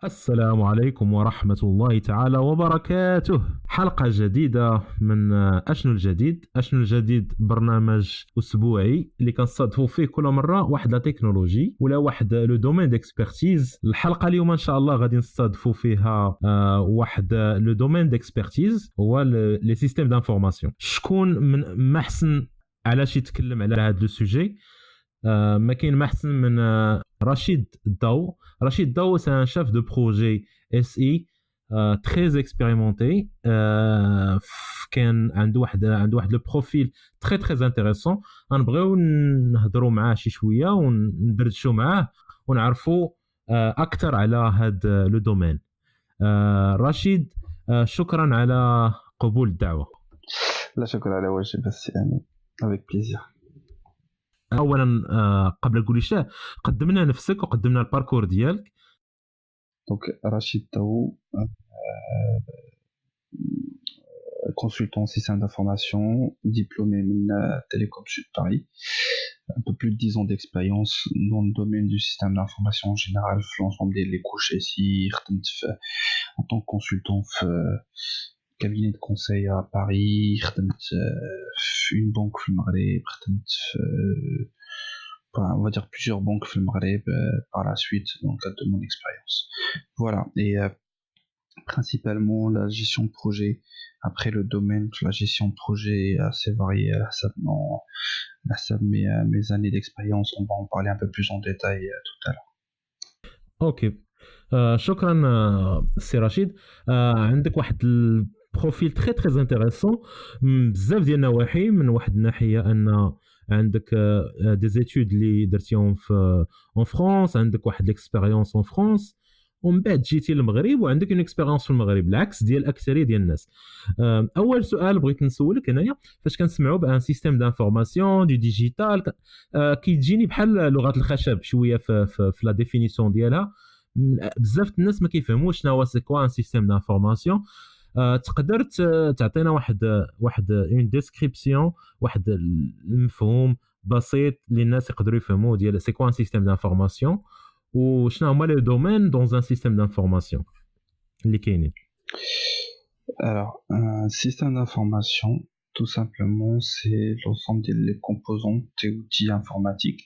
السلام عليكم ورحمة الله تعالى وبركاته. حلقة جديدة من أشنو الجديد. أشنو الجديد برنامج أسبوعي اللي كنستضيفوا فيه كل مرة واحد لا تكنولوجي ولا واحد لو دومين ديكسبرتيز. الحلقة اليوم إن شاء الله غادي نستضيفوا فيها واحد لو دومين ديكسبرتيز هو لي سيستيم دانفورماسيون. شكون من ما حسن علاش يتكلم على هذا لو سوجي؟ ما كاين ما احسن من رشيد الضو. رشيد الضو سي ان شيف دو بروجي اس اي تري اكسبيريمونتي. كان عنده واحد لو بروفيل تري انتريسون. غنبغيو نهضروا معاه شي شويه وندردشوا معاه ونعرفوا اكثر على هذا لو دومين. رشيد، شكرا على قبول الدعوه. لا شكر على واجب، بس يعني avec plaisir. اولا قبل نقول شيء قدمنا نفسك وقدمنا الباركور ديالك. Donc Rachid Taou, consultant système d'information, diplômé de Télécom Sud Paris, un peu plus de 10 ans d'expérience dans le domaine du système d'information en général, l'ensemble des couches SI, en tant que consultant cabinet de conseil à Paris, une banque في المغرب، on va dire plusieurs banques في المغرب par la suite dans le cadre de mon expérience. Voilà, et principalement la gestion de projet. Après le domaine, la gestion de projet est assez variée. Ça mes années d'expérience, on va en parler un peu plus en détail tout à l'heure. اوكي. شكرا سي رشيد. عندك واحد البروفيل تري انتريسون بزاف ديال النواحي. من واحد الناحيه ان عندك دي زيتود اللي درتيهم في اون فرانس، عندك واحد ليكسبيريونس اون فرانس، ومن بعد جيتي للمغرب وعندك اون اكسبيريونس في المغرب، العكس ديال الاكثريه ديال الناس. اول سؤال بغيت نسولك هنايا، فاش كنسمعوا بان سيستيم دانفورماسيون دي ديجيتال كيجيني بحال لغه الخشب شويه في لا ديفينيسيون ديالها. بزاف الناس ما كيفهموش شنو هو سي كوا ان سيستيم دانفورماسيون. تقدر تعطينا واحد اون ديسكريبسيون، واحد المفهوم بسيط للناس يقدروا يفهموا ديال سي كوا ان سيستيم دانفورماسيون وشنو هما لي دومين دون ان سيستيم دانفورماسيون اللي كاينين؟ Alors, un système d'information, tout simplement, c'est l'ensemble des composants et outils informatiques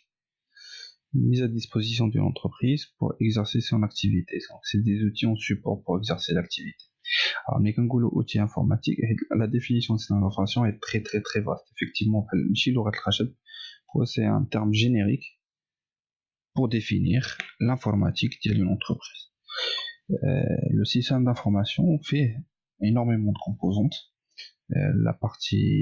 mis à disposition d'une entreprise pour exercer son activité. Donc, c'est des outils en support pour exercer l'activité. Alors, mais quand on outil informatique, la définition de système d'information est très vaste. Effectivement, c'est un terme générique pour définir l'informatique d'une entreprise. Le système d'information fait énormément de composantes. La partie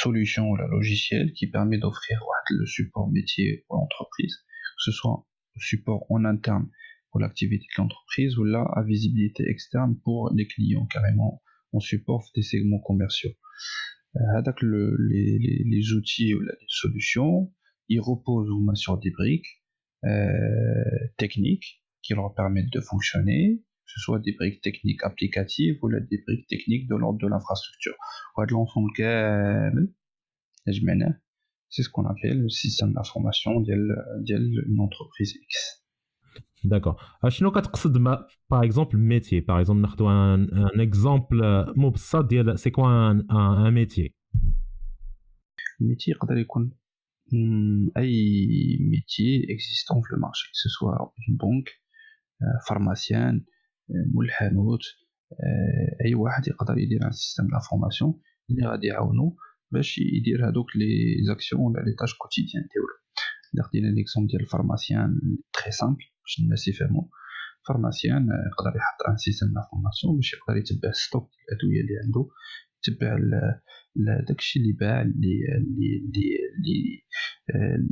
solution ou la logiciel qui permet d'offrir le support métier pour l'entreprise, que ce soit le support en interne pour l'activité de l'entreprise ou là à visibilité externe pour les clients, carrément on supporte des segments commerciaux. Avec les outils ou les solutions, ils reposent sur des briques techniques qui leur permettent de fonctionner, que ce soit des briques techniques applicatives ou des briques techniques de l'ordre de l'infrastructure. L'ensemble c'est ce qu'on appelle le système d'information d'une entreprise X. D'accord. شنو كتقصد par exemple métier؟ par exemple ناخذ un exemple مبسط ديال c'est quoi un métier؟ métier يقدر يكون اي métier existant في المارشي، que ce soit une banque، pharmacien، مول حانوت، اي واحد يقدر يدير ان سيستم دانفورماسيون اللي غادي يعاونو باش يدير هذوك لي زاكسيون ولا لي تاش كوتيديان ديالو. الا خدينا ليكزومبل ديال الفارماسيان تري سامبل باش الناس يفهموا، فارماسيان يقدر يحط ان سيستم دانفورماسيون باش يقدر يتبع ستوك الادويه اللي عنده، يتبع داكشي اللي باع،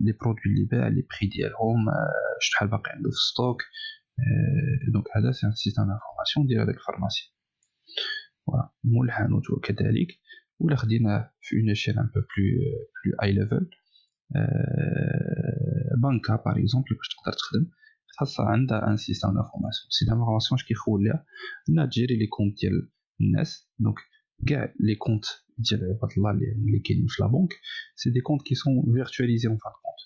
لي برودوي اللي باع، لي بري ديالهم، شحال باقي عنده في ستوك. دونك هذا سي ان سيستم دانفورماسيون ديال هذاك الفارماسي. فوالا مول الحانوت وكذلك. ولا خدينا في اون ايشيل ان بو بلو هاي ليفل، بنكا باغ اكزومبل باش تقدر تخدم خاصها عندها ان سيستم دانفورماسيون. سيستم دانفورماسيون اش كيخول ليها انها تجيري لي كونت ديال الناس. دونك كاع لي كونت ديال عباد الله اللي كاينين في لا بنك سي دي كونت كي سون فيرتواليزي اون فان كونت.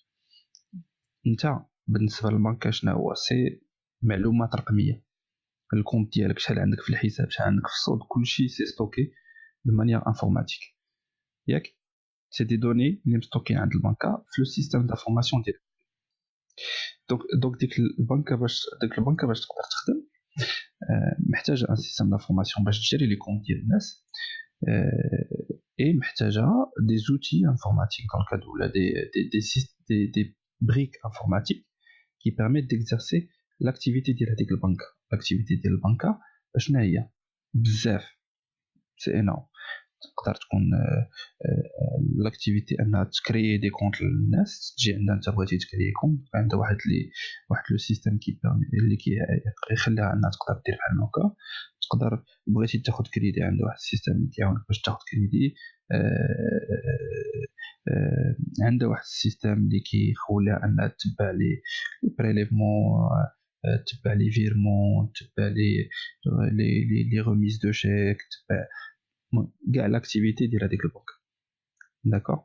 انت بالنسبه للبنكه شنو هو؟ سي معلومات رقميه. الكونت ديالك شحال عندك في الحساب شحال عندك في الصود كلشي سي ستوكي دو مانيير انفورماتيك ياك سي دي دوني اللي مستوكين عند البنكه في لو سيستيم دافورماسيون ديالك. دونك ديك البنكه باش تقدر تخدم محتاجه ان سيستيم دافورماسيون باش تجري لي كونت ديال الناس اي محتاجه دي زوتي انفورماتيك دون الكاد ولا دي بريك انفورماتيك qui permettent d'exercer l'activité ديال هذيك البنكه. l'activité ديال البنكه شنو هي بزاف سي انورم. تقدر تكون لاكتيفيتي انها تكريي دي كونت للناس تجي عندها انت بغيتي تكريي كونت عندها واحد لو سيستيم كي بيرمي اللي كيخليها انها تقدر دير بحال هكا. تقدر بغيتي تاخذ كريدي عنده واحد السيستيم اللي كيعاونك باش تاخذ كريدي عنده واحد السيستيم اللي كيخولها انها تتبع لي بريليفمون تتبع لي فيرمون تتبع لي ريميز دو شيك تتبع كاع لاكتيفيتي ديال هذيك البنك. داكور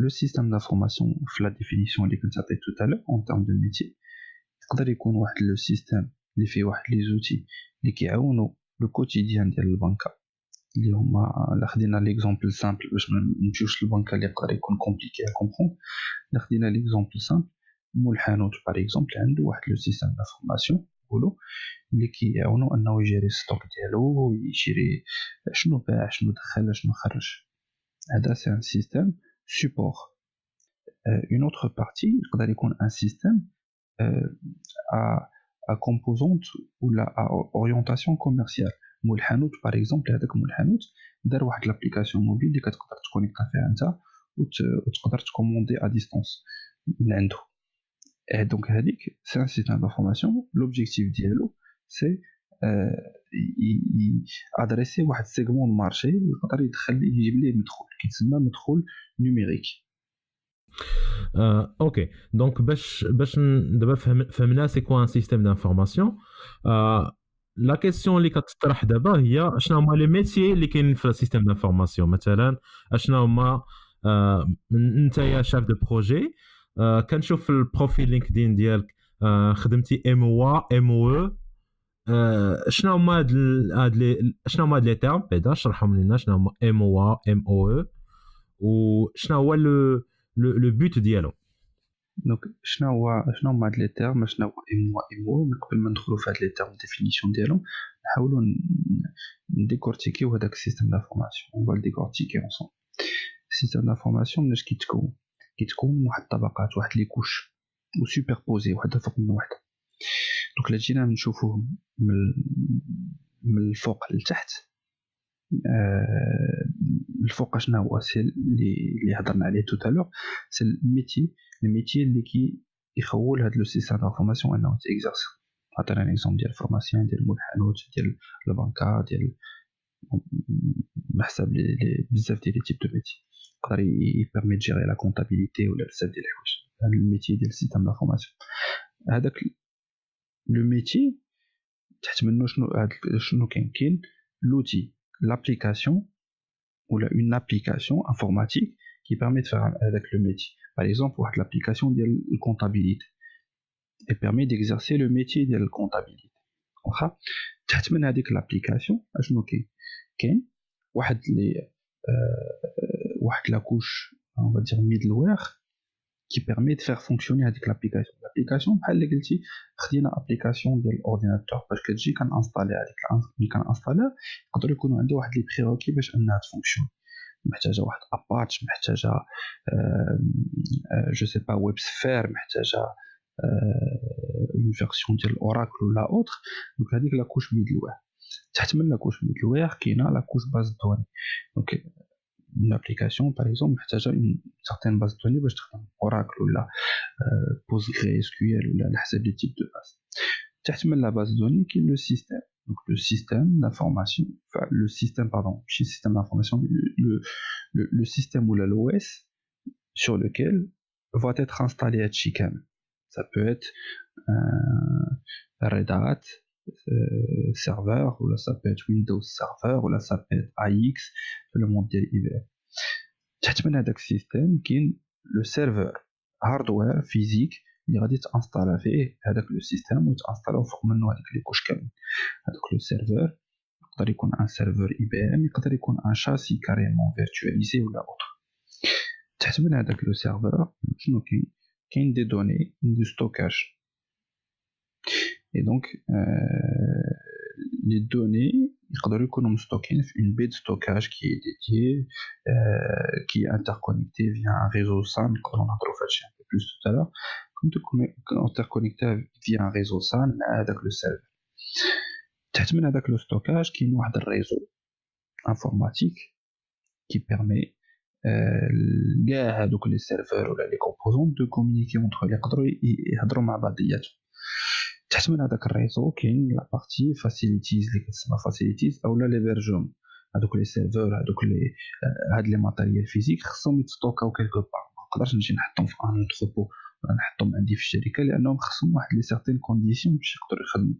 le système d'information في la définition اللي كنت عطيت tout à l'heure en termes de métier يقدر يكون واحد لو سيستيم اللي فيه واحد لي زوتي اللي كيعاونوا لو كوتيديان ديال البنكه اللي هما لا خدينا ليكزامبل سامبل باش ما نمشيوش للبنكه اللي يقدر يكون كومبليكي ا كومبروند. لا خدينا ليكزامبل سامبل مول الحانوت باغ اكزومبل عنده واحد لو سيستيم دافورماسيون نقولوا اللي كيعاونوا انه يجري ستوك ديالو يشري شنو باع شنو دخل شنو خرج. هذا سي ان سيستيم سيبور. اون اوتر بارتي يقدر يكون ان سيستيم à composante ou la orientation commerciale. مول الحانوت باغ اكزومبل هذاك مول الحانوت دار واحد لابليكاسيون موبيل اللي كتقدر تكونيكتا فيها انت وتقدر تكوموندي ا ديستانس من عنده. دونك هذيك سي ان سيستيم دافورماسيون لوبجيكتيف ديالو سي ادريسي واحد سيغمون مارشي يقدر يجيب ليه مدخول كيتسمى مدخول نيميريك. اوكي دونك باش دابا فهمنا سي كوا ان سيستيم دانفورماسيون. لا كيسيون اللي كتطرح دابا هي شنو هما لي ميتيي اللي كاينين في السيستيم دانفورماسيون. مثلا شنو هما انت يا شاف دو بروجي كنشوف في البروفيل لينكدين ديالك خدمتي ام او شنو هما هاد لي تيرم بعدا شرحهم لينا شنو هما ام او وشنو هو لو بوت ديالو. دونك شنو هما هاد لي تيرم شنو هو ام او من قبل ما ندخلوا في هاد لي تيرم ديفينيسيون ديالهم نحاولوا نديكورتيكيو هذاك السيستم دافورماسيون. اون فال ديكورتيكي اونصون. السيستم دافورماسيون مناش كيتكون واحد الطبقات واحد لي كوش وسوبربوزي وحده فوق من وحده. دونك لا جينا نشوفوه من الفوق لتحت الفوق شنو هو سي اللي هضرنا عليه تو تالور سي الميتي اللي يخول هاد لو سيستم دافورماسيون انه تيكزارس. عطينا ليكزومبل ديال الفورماسيون ديال مول الحانوت ديال البنكه ديال بحسب لي بزاف ديال لي تيب دو ميتي يقدر يبيرمي جيري لا كونطابيليتي ولا بزاف ديال الحوايج. هاد الميتي ديال السيستم دافورماسيون هذاك لو ميتي تحت منه شنو كاين لوتي l'application ou une application informatique qui permet de faire avec le métier. Par exemple, l'application de la comptabilité et permet d'exercer le métier de la comptabilité. تحت من هذيك l'application شنو كاين واحد لا couche on va dire middleware qui permet de faire fonctionner هذيك l'application. l'application بحال اللي قلتي خدينا ابليكاسيون ديال الاورديناتور باش كتجي كنانستالي هذيك ملي كنانستاليها يقدر يكونوا عنده واحد لي بريروكي باش انها تفونكسيون. محتاجه واحد اباتش محتاجه جو سي با ويب سفير محتاجه اون فيرسيون ديال اوراكل ولا اوتر. دونك هذيك لا كوش ميدلوير. تحت من لا كوش ميدلوير كاينه لا كوش باز دوني. دونك une application par exemple محتاجه une certaine base de données باش تخدم اوراكل ولا PostgreSQL ولا على حسب لي تيب دو باز. تحت من لا باز de données كاين لو سيستيم. donc le système d'information enfin le système pardon ماشي système d'information le système ou l'OS sur lequel va être installé هادشي كامل. ça peut être Red Hat serveur ou là ça peut être Windows serveur ou là ça peut être AX في le monde ديال IBM. تحت من هذاك السيستم كاين le serveur hardware physique اللي غادي تانستالا فيه هذاك لو سيستيم وتانستالاو فوق منه هذيك لي كوش كامل. هذاك لو سيرفور يقدر يكون ان سيرفور اي بي ام، يقدر يكون ان شاسي كاريمون فيرتواليزي ولا اوتر. تحت من هذاك لو سيرفور شنو كاين دي دوني دو ستوكاج. اي دونك لي دوني يقدروا يكونوا مستوكين في une baie de stockage qui est dédiée qui est interconnectée via un réseau SAN. نقدروا نهضروا في هادشي un peu plus tout à l'heure. كنت interconnecté via un réseau SAN مع هذاك لو سيرفر. تحت من هذاك لو ستوكاج كاين واحد الريزو انفورماتيك qui permet كاع هذوك لي سيرفور ولا لي كومبوزون دو كومونيكي اونتر لي يقدروا يهضروا مع بعضياتهم. تحت من هذاك الريزو كاين لا بارتي فاسيليتيز اللي كتسمى فاسيليتيز اولا ليبرجوم. هذوك لي سيرفور هذوك لي هاد لي ماتيريال فيزيك خصهم يتستوكاو كيلكو بار. ما نقدرش نمشي نحطهم في ان انتروبو ولا نحطهم عندي في الشركه لانهم خصهم واحد لي سيرتين كونديسيون باش يقدروا يخدموا.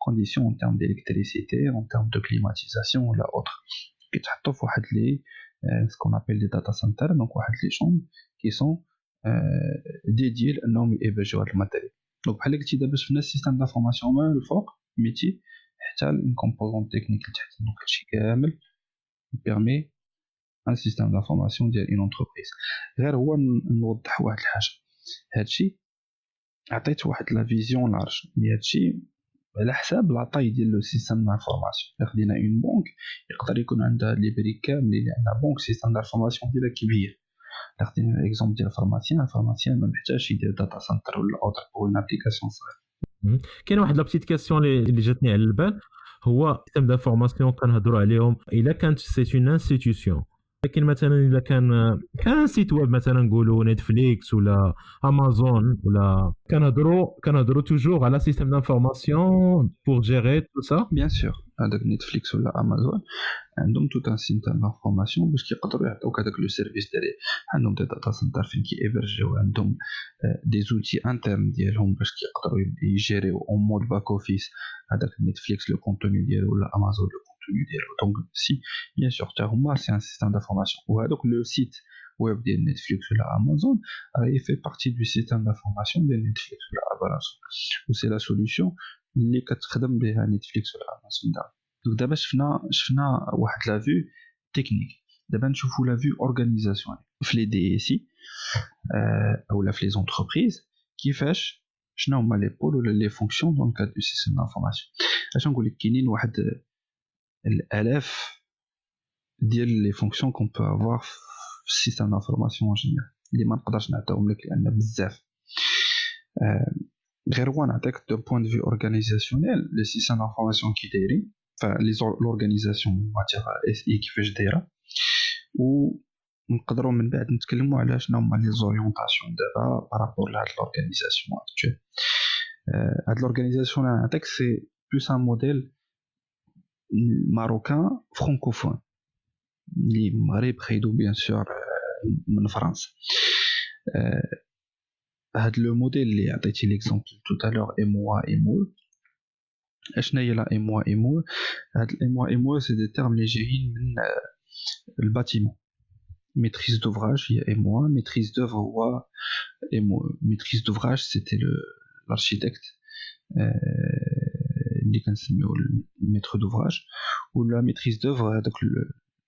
كونديسيون اون تيرم ديليكتريسيتي اون تيرم دو كليماتيزاسيون ولا اوتر. كيتحطوا في واحد لي سكون ابل لي داتا سنتر. دونك واحد لي شوم كي سون ديديي لانهم يبرجوا هاد الماتيريال. دونك بحال قلتي دابا شفنا السيستم دانفورماسيون من الفوق ميتي حتى اون كومبوزون تكنيك لتحت. دونك هادشي كامل يبيرمي ان سيستم دانفورماسيون ديال اون انتربريز. غير هو نوضح واحد الحاجه. هادشي عطيت واحد لا فيزيون لارج ديال هادشي على حساب لاطاي ديال لو سيستم دانفورماسيون. الا خدينا اون بنك يقدر يكون عندها لي بريك كاملين لان بنك سيستم دانفورماسيون ديالها كبير. الا خدينا الاكزومبل ديال الفارماسيان ما محتاجش يدير داتا سنتر ولا اوتر او ان ابليكاسيون صغير. كاين واحد لا بيتيت كاستيون اللي جاتني على البال. هو سيستم دانفورماسيون كنهضروا عليهم الا كانت سي اون انستيتيوشن. لكن مثلا الا كان سيت ويب مثلا نقولوا نتفليكس ولا امازون ولا كنهضروا توجور على سيستم دانفورماسيون بور جيري تو سا. بيان سور هذاك نتفليكس ولا امازون عندهم توت ان سيستم دانفورماسيون باش كيقدروا يعطوك هذاك لو سيرفيس ديالي. عندهم دي داتا سنتر فين كيبرجيو، عندهم دي زوتي انترن ديالهم باش كيقدروا يجيريو اون مود باك اوفيس هذاك نتفليكس لو كونتوني ديالو ولا امازون لو كونتوني ديالو. دونك سي بيان سور حتى هما سي ان سيستم دانفورماسيون. وهذوك لو سيت ويب ديال نتفليكس ولا امازون راهي في بارتي دو سيستم دانفورماسيون ديال نتفليكس ولا امازون، و سي لا سوليوشن اللي كتخدم بها نتفليكس ولا امازون. دونك دابا شفنا واحد لا فيو تكنيك. دابا نشوفوا لا فيو اورغانيزاسيون في لي دي اس سي اولا في لي زونتربريز كيفاش شنو هما لي بول ولا لي فونكسيون دون كاد دو سيستم دانفورماسيون. اش نقول لك كاينين واحد الالاف ديال لي فونكسيون كون بو افوار في السيستم دانفورماسيون جينيرال اللي ما نقدرش نعطيهم لك لان بزاف. غير هو نعطيك دو بوين دو فيو اورغانيزاسيونيل لي سيستم دانفورماسيون كي دايرين l'organisation ماتيغ اس اي كيفاش دايره، ونقدروا من بعد نتكلموا على شنو هما لي زوريونطاسيون دابا بارابور لهاد لورغانيزاسيون اكطوال. هاد لورغانيزاسيون نعطيك سي بلوس ان موديل ماروكان فرانكوفون اللي المغرب خيدو بيان سور من فرنسا. هاد لو موديل اللي عطيتي ليكزامبل تو تالور اموا اشنا هي لا اموا. هاد اموا سي دي تيرم اللي جايين من الباتيمون. ميتريز دوفراج هي اموا، ميتريز دوفر هو اموا. ميتريز دوفراج سيتي لارشيتكت اللي كنسميو الميتر دوفراج، ولا ميتريز دوفر هذاك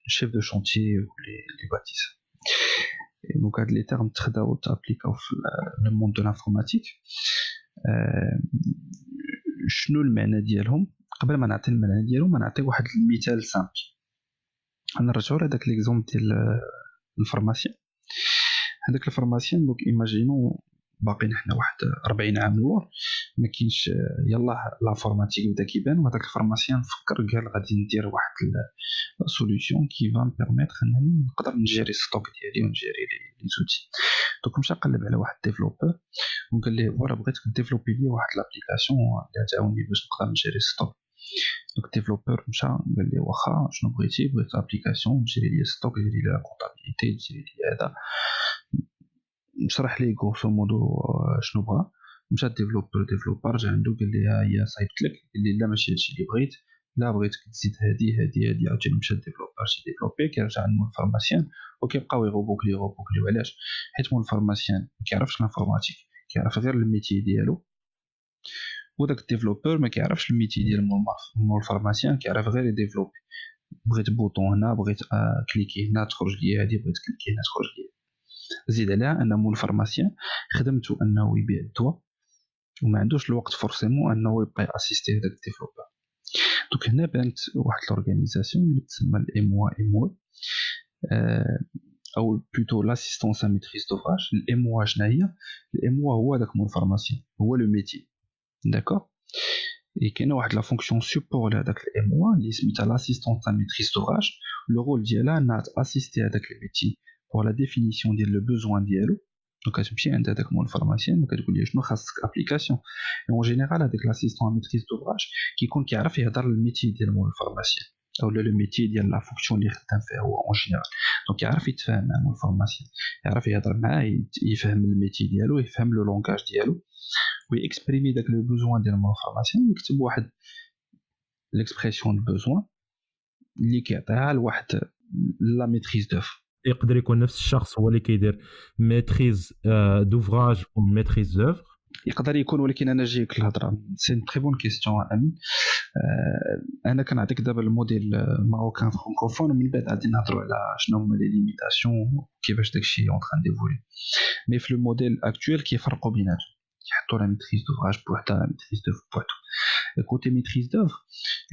الشيف دو شونتيي لي باتيس. دونك هاد لي تيرم تخداو تابليكاو في لو موند دو لانفورماتيك. شنو المعنى ديالهم؟ قبل ما نعطي المعنى ديالهم نعطي واحد المثال سامبل. نرجعوا لهذاك ليكزومبل ديال الفارماسيان. هذاك الفارماسيان دونك ايماجينو باقيين حنا واحد 40 عام لور ما كاينش يلاه لافورماتيك بدا كيبان، وهذاك الفارماسيان فكر قال غادي ندير واحد لا سوليوشن كي فان بيرميتر انني نقدر نجيري ستوك ديالي ونجيري لي زوتي. دونك مشى قلب على واحد ديفلوبر وقال ليه فوالا بغيتك ديفلوبي لي واحد لابليكاسيون اللي تعاوني باش نقدر نجيري ستوك. دونك ديفلوبر مشى قال لي واخا شنو بغيت ابليكاسيون تجيري لي ستوك تجيري لي لا كونطابيليتي تجيري لي هذا. نشرح ليه غوسو مودو شنو بغا. مشى ديفلوبر جا عنده قال لي ها هي صايبت لك، قال لي لا ماشي هادشي اللي بغيت، لا بغيتك تزيد هادي. عاوتاني مشى ديفلوبر شي ديفلوبي كيرجع عند الفارماسيان وكيبقاو يغوبوكلي. علاش؟ حيت مول الفارماسيان ما كيعرفش الانفورماتيك، كيعرف غير الميتي ديالو، وداك الديفلوبر ما كيعرفش الميتي ديال مول الفارماسيان، كيعرف غير يديفلوبي. بغيت بوطون هنا، بغيت كليكي هنا تخرج لي هادي، بغيت كليكي هنا تخرج لي. زيد عليها ان مول الفارماسيان خدمته انه يبيع الدواء وما عندوش الوقت فورسيمون انه يبقى اسيستي هذاك الديفلوبر. دونك هنا بانت واحد لورغانيزاسيون اللي تسمى الام او او بلوتو لاسيستونس ا ميتريز دوفراج. الام او شنو هي؟ الام او هو داك مول الفارماسيان، هو لو ميتي. داكور. et كاينه واحد لا فونكسيون سوبور لهداك الام او اللي سميتها لاسيستونس ا ميتريز دوفراج. لو رول ديالها انها تاسيستي هذاك الميتي pour la définition ديال لو بوزوان ديالو. دونك كتمشي عند هذاك مول الفارماسيان وكتقول ليه شنو خاصك ابليكاسيون. اون جينيرال هذاك لاسيستون ميتريز دوفراج كيكون كيعرف يهضر الميتي ديال مول الفارماسيان او لو ميتي ديال لا فونكسيون اللي خدام فيها هو اون جينيرال. دونك يعرف يتفاهم مع مول الفارماسيان، يعرف يهضر معاه، يفهم الميتي ديالو، يفهم لو لونغاج ديالو ويكسبريمي داك لو بوزوان ديال مول الفارماسيان، ويكتب واحد ليكسبرسيون دو بوزوان اللي كيعطيها لواحد لا ميتريز دوف. يقدر يكون نفس الشخص هو اللي كيدير ميتريز دوفراج و ميتريز دوفر. يقدر يكون، ولكن انا جايك الهضره. سي تري بون كيستيون امين. انا كنعطيك دابا الموديل ماروكان فرانكوفون، ومن بعد غادي نهضروا على شنو هما لي ليميتاسيون كيفاش داكشي اون تران ديفولي. مي في لو موديل اكطويل كيفرقوا بيناتهم، كيحطوا لا ميتريز دوفراج بوحدها، لا ميتريز دوف بوحدها. كوتي ميتريز دوفر،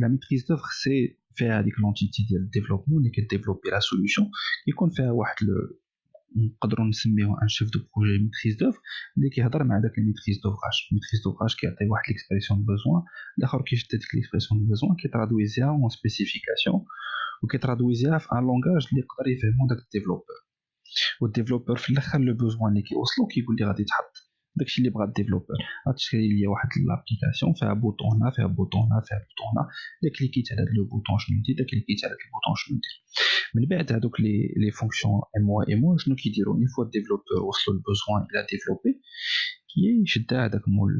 لا ميتريز دوفر سي فيها هذيك لونتيتي ديال الديفلوبمون اللي كديفلوبي لا سوليوشن، يكون فيها واحد نقدروا نسميوه ان شيف دو بروجي ميتريز دوفر اللي كيهضر مع داك الميتريز دوفراج. ميتريز دوفراج كيعطي واحد ليكسبرسيون بوزوان، الاخر كيشد ديك ليكسبرسيون بوزوان كيترادويزيها اون سبيسيفيكاسيون وكيترادويزيها في ان لونغاج اللي يقدر يفهمو داك الديفلوبر. والديفلوبر في الاخر لو بوزوان اللي كيوصلو كيقول لي غادي تحط داكشي اللي بغا الديفلوبر. غتشري لي واحد لابليكاسيون فيها بوطون هنا، فيها بوطون هنا، فيها بوطون هنا، الا كليكيت على هذا لو بوطون شنو ندير، الا كليكيت على هذا البوطون شنو ندير. من بعد هذوك لي فونكسيون ام او شنو كيديروا؟ اون فوا الديفلوبر وصلوا البوزوان الى ديفلوبي، كيشد هذاك مول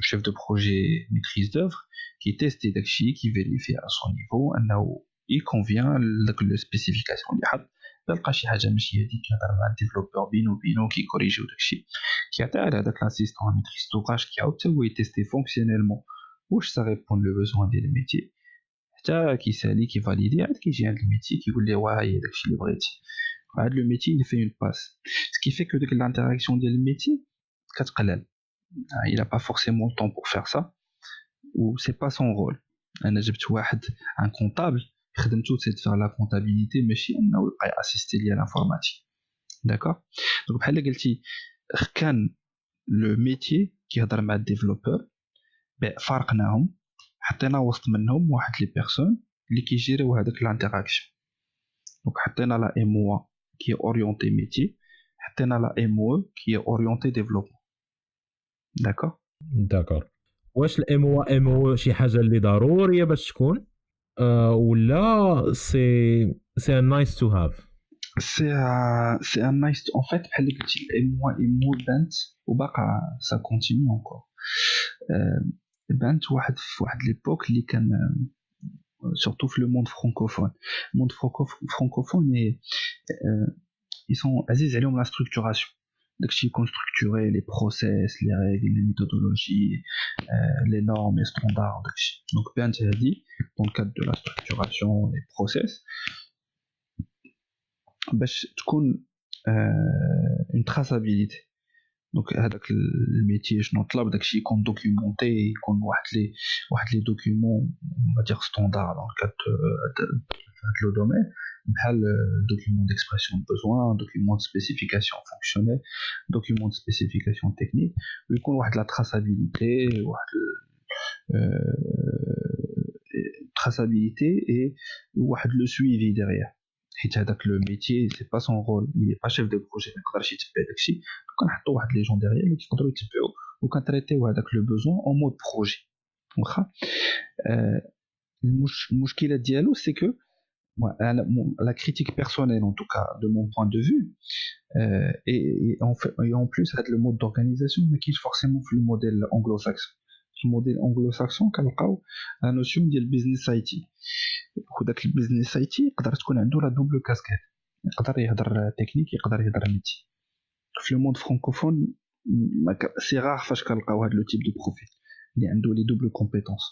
شيف دو بروجي ميتريز دوفر، كيتيستي داكشي، كيفيريفي على سون نيفو انه يكونفيان لداك لو سبيسيفيكاسيون اللي حط. لقى شي حاجه ماشي هذيك كيهضر مع الديفلوبر بينو كيكوريجيو داكشي، كيعطي على هذاك لاسيستون ميتريز دوفراج كيعاود حتى هو يتيستي فونكسيونيلمون واش سا ريبون لو بوزوان ديال الميتي، حتى كيسالي كيفاليدي، عاد كيجي عند الميتي كيقول ليه واه هي داكشي اللي بغيتي. عاد لو ميتي il fait une passe ce qui fait que ديك l'interaction ديال الميتي كتقلل. il a pas forcément le temps pour faire ça ou c'est pas son rôle. انا جبت واحد ان كونطابل خدمته سي تفعل لا كونطابيليتي، ماشي انه يبقى اسيستي ليا لانفورماتيك. داكور. دونك بحال قلتي كان لو ميتي كيهضر مع الديفلوبر، فارقناهم، حطينا وسط منهم واحد لي بيرسون اللي كيجيريو هذاك لانتراكسيون. دونك حطينا لا ام او كي اورينتي ميتي، حطينا لا ام او كي اورينتي ديفلوبمون. داكور. واش الام او شي حاجه اللي ضروريه باش تكون ولا سي نايس تو هاف؟ سي ان نايس ان فيت. بحال اللي قلتي الام او بانت وباقا سا كونتينيو انكور. بانت واحد في واحد ليبوك اللي كان surtout في لو موند فرانكوفون. الموند فرانكوفون ils sont عزيز عليهم لا ستركتوراسيون، داكشي يكون ستركتوري، لي بروسيس، لي ريغل، لي ميثودولوجي، لي نورم، لي ستاندار، داكشي. دونك بانت هادي دون كاد دو لا ستركتوراسيون لي بروسيس باش تكون اون تراسابيليتي. دونك هذاك الميتي شنو طلب داكشي يكون دوكيومونتي، يكون واحد لي دوكيومون دير ستاندار دون كاد هاد لو دومين، بحال دوكيومون ديكسبرسيون دو بوزوان، دوكيومون دو سبيسيفيكاسيون فونكسيونيل، دوكيومون دو سبيسيفيكاسيون تكنيك، ويكون واحد لا تراسابيليتي، واحد تراسابيليتي اي واحد لو سويفي ديريير. حيت هذاك لو ميتي سي با سون رول، il est pas chef de projet، ما يقدرش يتبع داكشي. كنحطوا واحد لي جون ديريير اللي يقدروا يتبعوا وكنتريتيو هذاك لو بوزون اون مود بروجي. واخا المشكله ديالو سي كو la critique personnelle en tout cas de mon point de vue et en plus هذا le mode d'organisation ما كاينش forcément في le modèle anglo-saxon. في الموديل anglo-saxon كنلقاو لا نوسيون ديال بيزنس اي تي، وداك البيزنس اي تي يقدر تكون عنده لا دوبل كاسكيت، يقدر يهضر تكنيك، يقدر يهضر ميتي. في لو موند فرانكوفون سي رار فاش كنلقاو هاد لو تيب دو بروفيل اللي عنده لي دوبل كومبيتونس.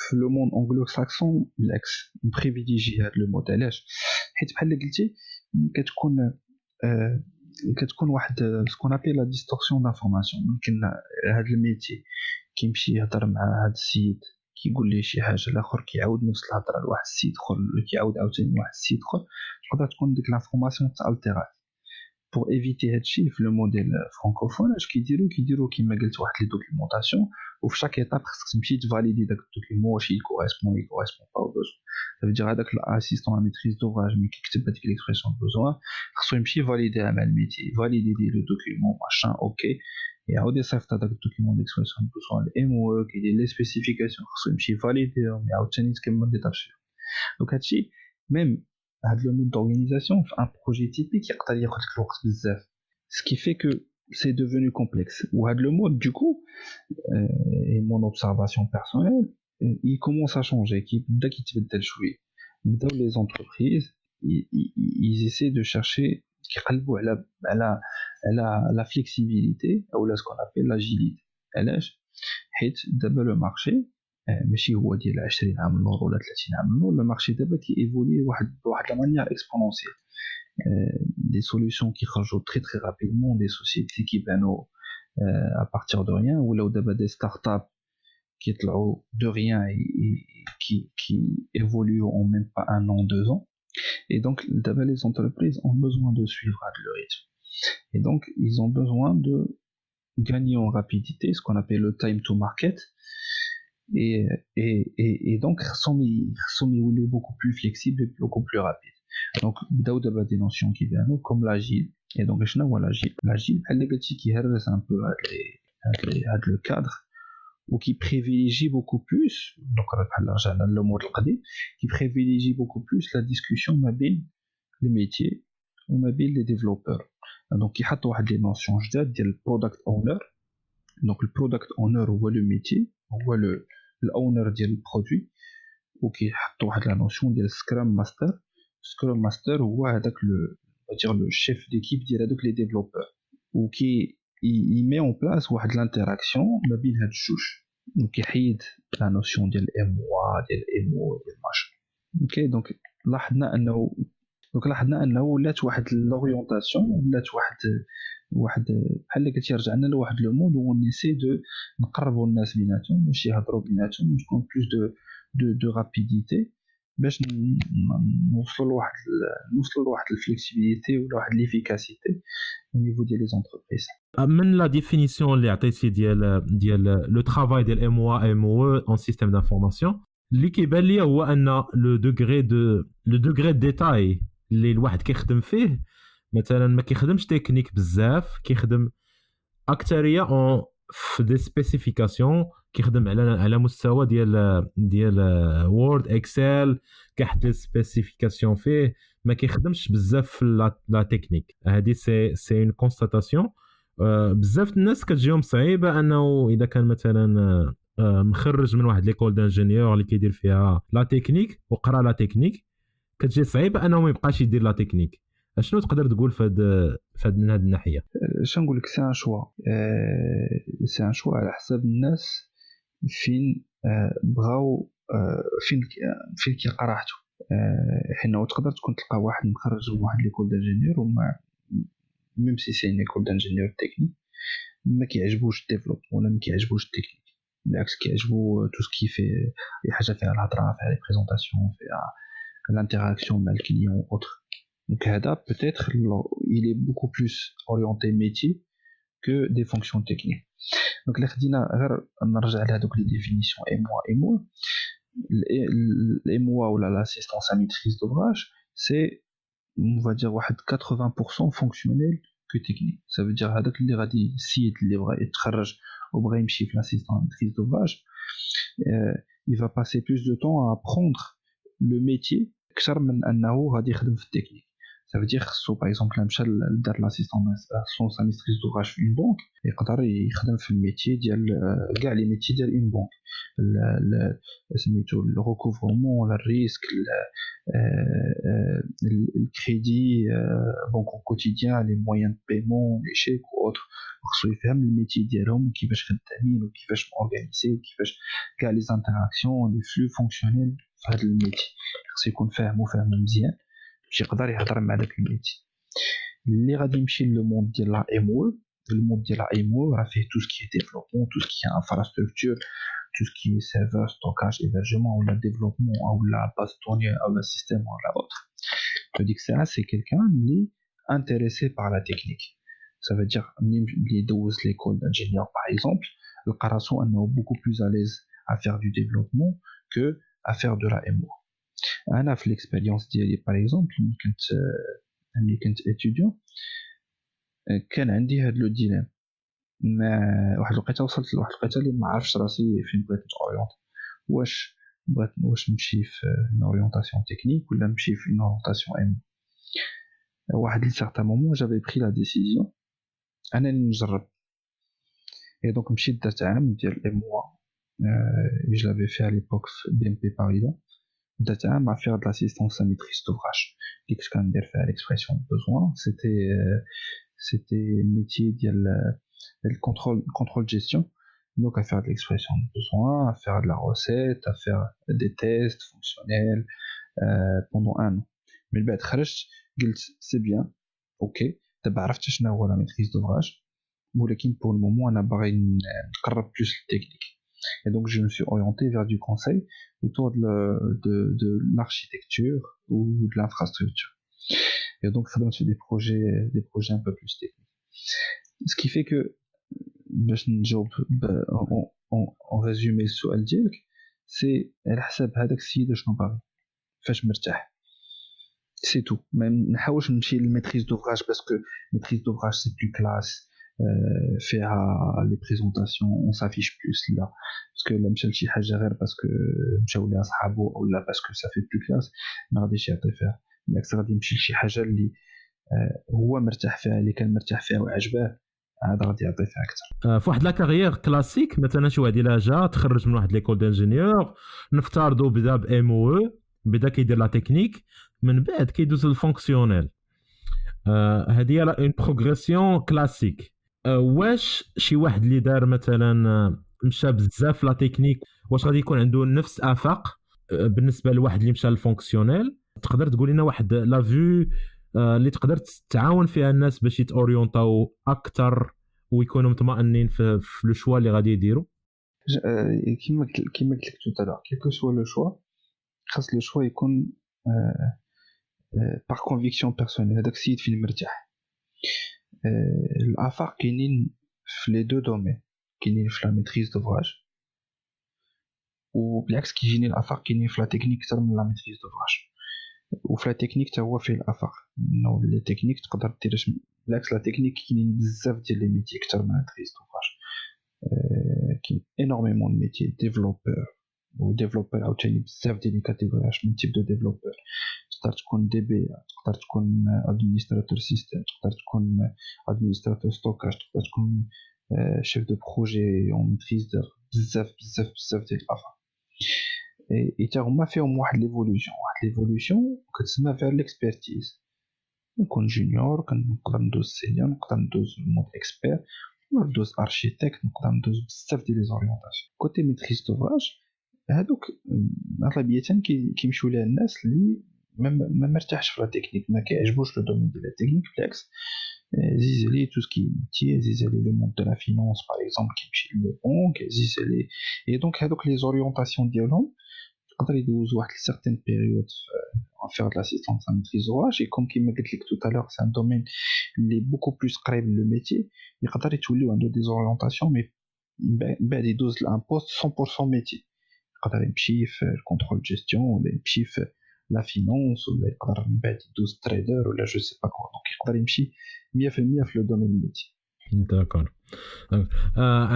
في لو مون انجلو ساكسون بالعكس نبريفيليجي هاد لو مود. علاش؟ حيت بحال قلتي كتكون واحد سكون ابي لا ديستورسيون دانفورماسيون. يمكن هاد الميتي كيمشي يهضر مع هاد السيد كيقول ليه شي حاجه، الاخر كيعاود نفس الهضره لواحد السيد اخر اللي كيعاود عاوتاني واحد السيد اخر. تقدر تكون ديك لانفورماسيون تالتيرات. pour éviter هادشي في لو موديل فرانكوفون اش كيديروا كيما قلت واحد لي دوكيومونطاسيون، وفي شاك ايطاب خصك تمشي تفاليدي داك الدوكيومون واش يكوريسبون با او بوزون. صافي هذاك الاسيستون ا ميتريز دوفراج ملي كيكتب هذيك ليكسبرسيون بوزوان خصو يمشي فاليديها مع الميتي، فاليدي لو دوكيومون ماشان اوكي، يعاود يصيفط هذاك الدوكيومون ديكسبرسيون بوزوان الام او كيدير لي سبيسيفيكاسيون خصو يمشي فاليديهم، يعاود ثاني يكمل لي طابشي. دونك هادشي ميم هاد لو مود d'organisation في ان بروجي تيبيك يقدر ياخذ لك الوقت بزاف، ce qui fait que c'est devenu complexe. Ou had le mode du coup et mon observation personnelle il commence à changer, qui بدا كيتبدل شويه. بداو les entreprises ils essaient de chercher كيقلبوا على la flexibilité ou là ce qu'on appelle l'agilité. علاش؟ حيت دابا لو مارشي ماشي هو ديال 20 عام اللور ولا 30 عام اللور. لو مارشي دابا كييفولي واحد لا مانيير اكسبونونسيال. دي سوليوشن كيخرجوا تري تري رابيدمون، دي سوسيتي كيبانوا à partir de rien، ولاو دابا دي ستارت اب كيطلعوا de rien qui évoluent en même pas 1 an 2 ans. Et donc d'abord les entreprises ont besoin de suivre le rythme, et donc ils ont besoin de gagner en rapidité, ce qu'on appelle le time to market. Et donc sont beaucoup plus flexibles et beaucoup plus rapides. Donc بداو دابا des notions qui viennent comme l'agile. Et donc شنو هو l'agile بحال قلتي كيهرس un peu هاد le cadre ou qui privilégie beaucoup plus. Donc بحال رجعنا للمود القديم qui privilégie beaucoup plus la discussion ما بين les métiers وما بين les développeurs. Donc كيحط واحد les notions جداد ديال product owner. Donc le product owner هو le métier، هو الاونر ديال البرودوي، وكيحطوا واحد لا نوسيون ديال سكرام ماستر. سكرام ماستر هو هذاك لو شيف ديكيب ديال هذوك لي ديفلوبور، وكي يمي اون بلاص واحد لانتراكسيون ما بين هاد الجوج، وكيحيد لا نوسيون ديال ام او ديال ماشين. اوكي دونك لاحظنا انه ولات واحد لوريونطاسيون، ولات واحد بحال قلتي رجعنا لواحد لو مود و نيسي دو نقربوا الناس بيناتهم باش يهضروا بيناتهم وتكون بلوس دو رابيديتي باش نوصلوا لواحد الفليكسيبيليتي ولا واحد ليفيكاسيتي au niveau ديال لي زونتربريز. من لا ديفينيسيون اللي عطيتي ديال لو ترافاي ديال ام او ان سيستيم دانفورماسيون، اللي كيبان لي هو ان لو دوغري ديتاي اللي الواحد كيخدم فيه مثلا ما كيخدمش تكنيك بزاف، كيخدم اكثريه في دي سبيسيفيكاسيون، كيخدم على مستوى ديال وورد اكسل، كيحط لي سبيسيفيكاسيون فيه، ما كيخدمش بزاف في لا تكنيك. هذه سي اون كونستاتاسيون. بزاف الناس كتجيهم صعيبه انه اذا كان مثلا مخرج من واحد ليكول دانجينيور اللي كيدير فيها لا تكنيك وقرا لا تكنيك، كتجي صعيبه انه ما يبقاش يدير لا تكنيك. اشنو تقدر تقول في هاد الناحيه؟ شنو نقول لك، سي ان شوا على حساب الناس فين بغاو فين كيلقى راحته. حنا تقدر تكون تلقى واحد مخرج من واحد ليكول دانجينيور وما ميم سي سي ليكول دانجينيور تكنيك ما كيعجبوش الديفلوبمون ولا ما كيعجبوش التكنيك، بالعكس كيعجبو تو سكي في اي حاجه فيها الهضره، فيها لي بريزونطاسيون، فيها l'interaction avec le client ou autre. Donc هذا peut-être il est beaucoup plus orienté métier que des fonctions techniques. Donc là خدينا غير نرجع لهذوك لي ديفينيسيون MOA l'MOA ou l'assistance à maîtrise d'ouvrage, c'est on va dire واحد 80% fonctionnel que technique. Ça veut dire هذاك اللي غادي السيد اللي بغا يتخرج وبغا يمشي في l'assistance à maîtrise d'ouvrage, il va passer plus de temps à apprendre le métier اكثر من انه غادي يخدم في التكنيك. Ça veut dire que, par exemple, l'assistant sa maîtrise d'ouvrage في une banque, يقدر يخدم في الميتي ديال كاع لي ميتي ديال une banque. سميتو الريكوفرمون ولا الريسك الكريدي بنك كوتيديان لي مويان دو بايمون لي شيك و اوتر. خصو يفهم الميتي ديالهم وكيفاش خدامين وكيفاش اورغانيزي وكيفاش كاع لي انتراكسيون لي فلو فونكسيونيل في هذا الميتي. خصو يكون فاهم مزيان باش يقدر يهضر مع داك الميتي اللي غادي يمشي لو موند ديال لا ام او. Le monde de la MO a fait tout ce qui est développement, tout ce qui est infrastructure, tout ce qui est serveur, stockage, hébergement, ou le développement, ou la base de données, ou le système, ou la autre. Je dis que ça, c'est quelqu'un qui est intéressé par la technique. Ça veut dire, les 12 l'école d'ingénieur, par exemple, le Karason est beaucoup plus à l'aise à faire du développement que à faire de la MO. On a fait l'expérience d'y par exemple, quand étudiant, كان عندي هاد لو ديلام ما واحد الوقيته وصلت لواحد الوقيته اللي ما عرفتش راسي فين بغيت نتوريونت. واش نمشي في اورينتاسيون تكنيك ولا نمشي في اورينتاسيون ام. واحد لسارتا مومون جافي بري لا ديسيزيون انني نجرب. اي دونك مشيت درت عام ديال ام او جو لافي في ليبوك في بي ام بي باريلا. درت عام مع فيغ د لاسيستونس ا ميتريز دوفراج اللي كنت كندير فيها ليكسبريسيون دو بوزوان. C'était métier le contrôle gestion, donc à faire de l'expression de besoin, à faire de la recette, à faire des tests fonctionnels pendant un an. Mais le بعد خرجت قلت c'est bien, ok, دابا عرفت شنو هو la maîtrise d'ouvrage, ولكن pour le moment انا باغي نقرب plus التكنيك. Et donc je me suis orienté vers du conseil autour de l'architecture ou de l'infrastructure. Et donc ça donne des projets un peu plus techniques. Ce qui fait que en résumé السؤال ديالك c'est على حساب هذاك السيد شنو باغي فاش مرتاح. C'est tout. ما نحاولش نمشي للميتريز دوفراج باسكو ميتريز دوفراج سي بلو كلاس فيها لي بريزونطاسيون اون سافيش بلوس لا باسكو لا مشى لشي حاجه غير باسكو مشاو ليها صحابو او لا باسكو سافي بلو كلاس ما غاديش يعطي فيها. بالعكس غادي يمشي لشي حاجه اللي هو مرتاح فيها اللي كان مرتاح فيها وعجباه عاد غادي يعطي فيها اكثر. في واحد لا كارير كلاسيك مثلا شي واحد الا جا تخرج من واحد ليكول دانجينيور نفترضوا بدا بام او بدا كيدير لا تكنيك من بعد كيدوز للفونكسيونيل. هذه هي اون بروغريسيون كلاسيك. واش شي واحد اللي دار مثلا مشى بزاف لا تكنيك واش غادي يكون عنده نفس افاق بالنسبه لواحد اللي مشى للفونكسيونيل؟ تقدر تقول لنا واحد لا فيو اللي تقدر تعاون فيها الناس باش يتوريونطاو اكثر ويكونوا مطمئنين في لو شوا اللي غادي يديروا؟ كيما قلت لك تو تاع كيكو سوا لو شوا خاص لو شوا يكون par conviction personnelle. هذاك السيد فين مرتاح. الافاق كاينين في لي دو دومين، كاينين في لا ميتريز دوفراج وبالعكس كيجيني الافاق كاينين في لا تكنيك اكثر من لا ميتريز دوفراج. وفي لا تكنيك حتى هو فيه الافاق انه لي تكنيك تقدر دير بالعكس لا تكنيك كاينين بزاف ديال لي ميتي اكثر من لا ميتريز دوفراج. كاين انورميمون ميتي ديفلوبور وديفلوبور عاوتاني بزاف ديال لي كاتيجورياش من تيب دو ديفلوبور. تقدر تكون دي بي، تقدر تكون ادمينستراتور سيستم، تقدر تكون ادمينستراتور ستوكاج، تقدر تكون شيف دو بروجي اون ميتريز بزاف ديال الافاق. اي تا هما فيهم واحد ليفولوشن كتسمى فيها ليكسبيرتيز. نكون جونيور كنقدر ندوز سينيور، نقدر ندوز مود اكسبير، نقدر ندوز ارشيتكت، نقدر ندوز بزاف ديال لي زوريونطاسيون. كوتي ميتريز دوفراج هادوك اغلبيه كيمشيو ليها الناس اللي ما مرتاحش في لا تكنيك، ما كيعجبوش لو دومين ديال لا تكنيك. بالعكس زيزالي تو سكي ميتي، زيزالي لو موند دو لا فينانس باغ اكزومبل كيمشي لي بونك، زيزالي اي دونك هادوك لي زوريونطاسيون ديالهم يقدر يدوز واحد سيغتين بيريود في فيغ د لاسيستونس ا ميتريز دوفراج. اي كوم كيما قلت لك تو تالور سي ان دومين اللي بوكو بلوس قريب لو ميتي، يقدر يتوليو عنده دي زوريونطاسيون مي بعد يدوز لان بوست 100% ميتي. يقدر يمشي في الكونترول جيستيون ولا يمشي في لا فينانس ولا يقدر من بعد يدوز تريدر ولا جو سي با كوا. دونك يقدر يمشي 100% في لو دومين ميتي. داكور.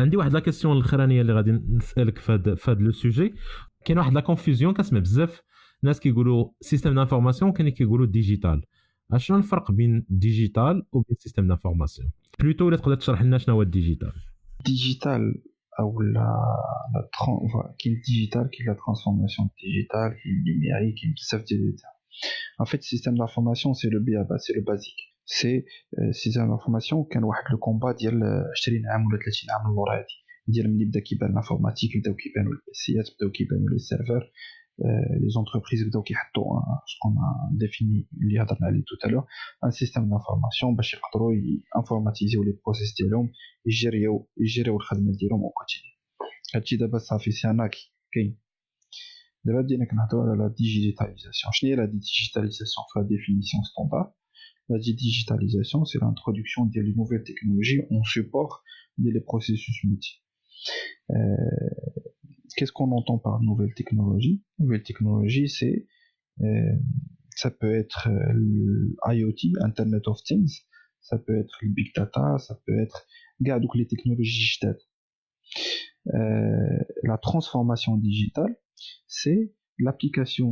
عندي واحد لا كيسيون الاخرانيه اللي غادي نسالك في هذا لو سوجي. كاين واحد لا كونفوزيون كنسمع بزاف ناس كيقولوا سيستم دانفورماسيون، كاين كيقولوا ديجيتال. اشنو الفرق بين ديجيتال وبين سيستم دانفورماسيون بلوتو؟ ولا تقدر تشرح لنا شنو هو الديجيتال؟ digital ou qui est digital, qui est la transformation digitale, qui est numérique, qui est bzaf ديال لي termes. En fait, système d'information, c'est le BABA, c'est le basique. C'est système d'information كان واحد لو كومبا ديال 20 عام ولا 30 عام اللور هادي، ديال ملي بدا كيبان لافورماتيك، بداو كيبانوا البيسيات، بداو كيبانوا لي سيرفور، les entreprises بداو كيحطوا شكون ديفيني اللي هضرنا عليه tout à l'heure un système d'information باش يقدروا انفورماتيزيو لي بروسيس ديالهم، يجريو الخدمه ديالهم او كوتيديان. هادشي دابا صافي ساناكي كاين. دابا بدينا كنهضروا على لا ديجيتاليزاسيون. شنو هي لا ديجيتاليزاسيون في لا ديفينيسيون ستاندارد؟ La digitalisation, c'est l'introduction de nouvelles technologies en support des processus métiers. Qu'est-ce qu'on entend par nouvelle technologie? Nouvelle technologie, ça peut être l'IoT, Internet of Things, ça peut être le Big Data, ça peut être donc les technologies digitales. La transformation digitale, c'est l'application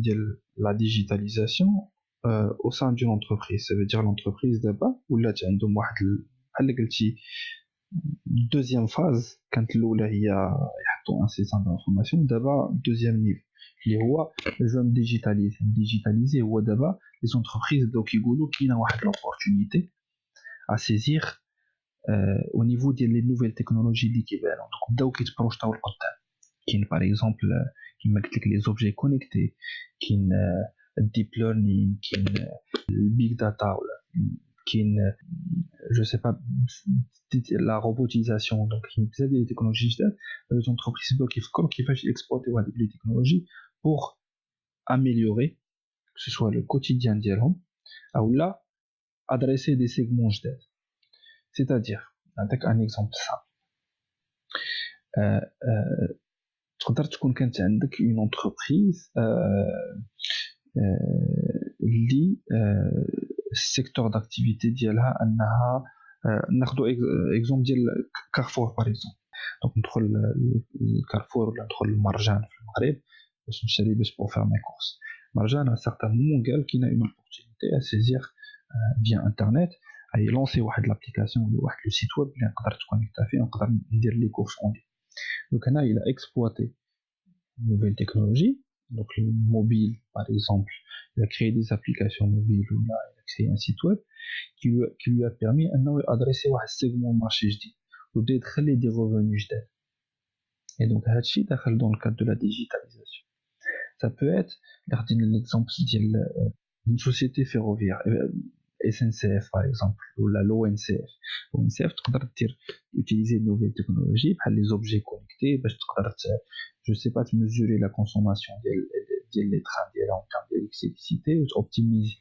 de la digitalisation au sein d'une entreprise. Ça veut dire l'entreprise d'abord, ou là, tu as deuxième phase, quand l'oula il y a un système d'information, d'abord deuxième niveau. اللي هو جو digitaliser هو دابا les entreprises بداو كيقولوا كاينه واحد l'opportunité à saisir au niveau ديال les nouvelles technologies اللي كيبانوا. دونك بداو كيتبروجطاو لقدام. كاين باغ اكزومبل كيما قلت لك les objets connectés, كاين الديب ليرنينغ، كاين البيج داتا، ولا كاين جو سي با لا روبوتيزاسيون. دونك كاين بزاف ديال التكنولوجي جداد. les entreprises بداو كيفكروا كيفاش يكسبلوطيو هذيك لي تكنولوجي pour améliorer que ce soit le quotidien ديالهم او لا adresser des segments جداد. c'est-à-dire عندك un exemple simple. تقدر تكون كانت عندك une entreprise اللي السيكتور داكتيفيتي ديالها انها ناخذوا اكزومبل ديال كارفور باغ اكزومبل. دونك ندخل لكارفور ولا ندخل للمرجان في المغرب باش نشري باش بو فير مي كورس. مرجان ا سارتان مومون قال كاينه اون اوبورتونيتي ا سيزير فيا انترنت، اي لونسي واحد لابليكاسيون ولا واحد لو سيت ويب اللي نقدر تكونيكتا فيه ونقدر ندير لي كورس اون لين. دونك هنا الى اكسبلواتي nouvelle technologie. Donc le mobile par exemple, il a créé des applications mobiles ou là il a créé un site web qui lui a permis d'adresser un segment de marché جديد وبدا يدخل لي des revenus جداد. Et donc هادشي داخل dans le cadre de la digitalisation. Ça peut être l'exemple d'une société ferroviaire, SNCF par exemple, ou la l'ONCF. l'ONCF تقدر utiliser de nouvelles technologies بحال les objets connectés باش تقدر je sais pas mesurer la consommation ديال les trains ديالها en termes d'électricité ou optimiser.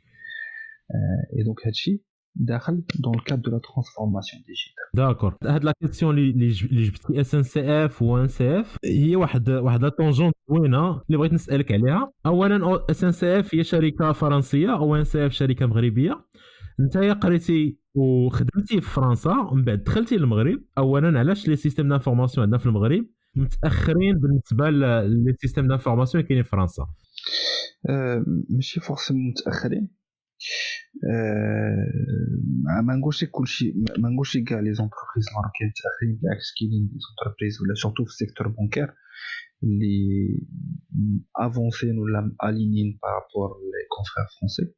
Et donc هادشي داخل dans le cadre de la transformation digitale. داكور. هاد لا كيسيون اللي جبتي اس ان سي اف و ان سي اف هي واحد لا طونجون زوينه اللي بغيت نسالك عليها. اولا اس ان سي اف هي شركه فرنسيه او ان سي اف شركه مغربيه. انت قريتي وخدمتي في فرنسا ومن بعد دخلتي للمغرب. اولا علاش لي سيستيم دانفورماسيون عندنا في المغرب متاخرين بالنسبه لي سيستيم دانفورماسيون كاينين في فرنسا؟ ماشي فورسيمون متاخرين. ما نقولش كلشي، ما نقولش كاع لي زونتربريز الماركين متاخرين، بالعكس كاينين لي زونتربريز ولا سورتو في السيكتور بانكير اللي افونسين ولا الينين بارابور لي كونفرير فرونسي.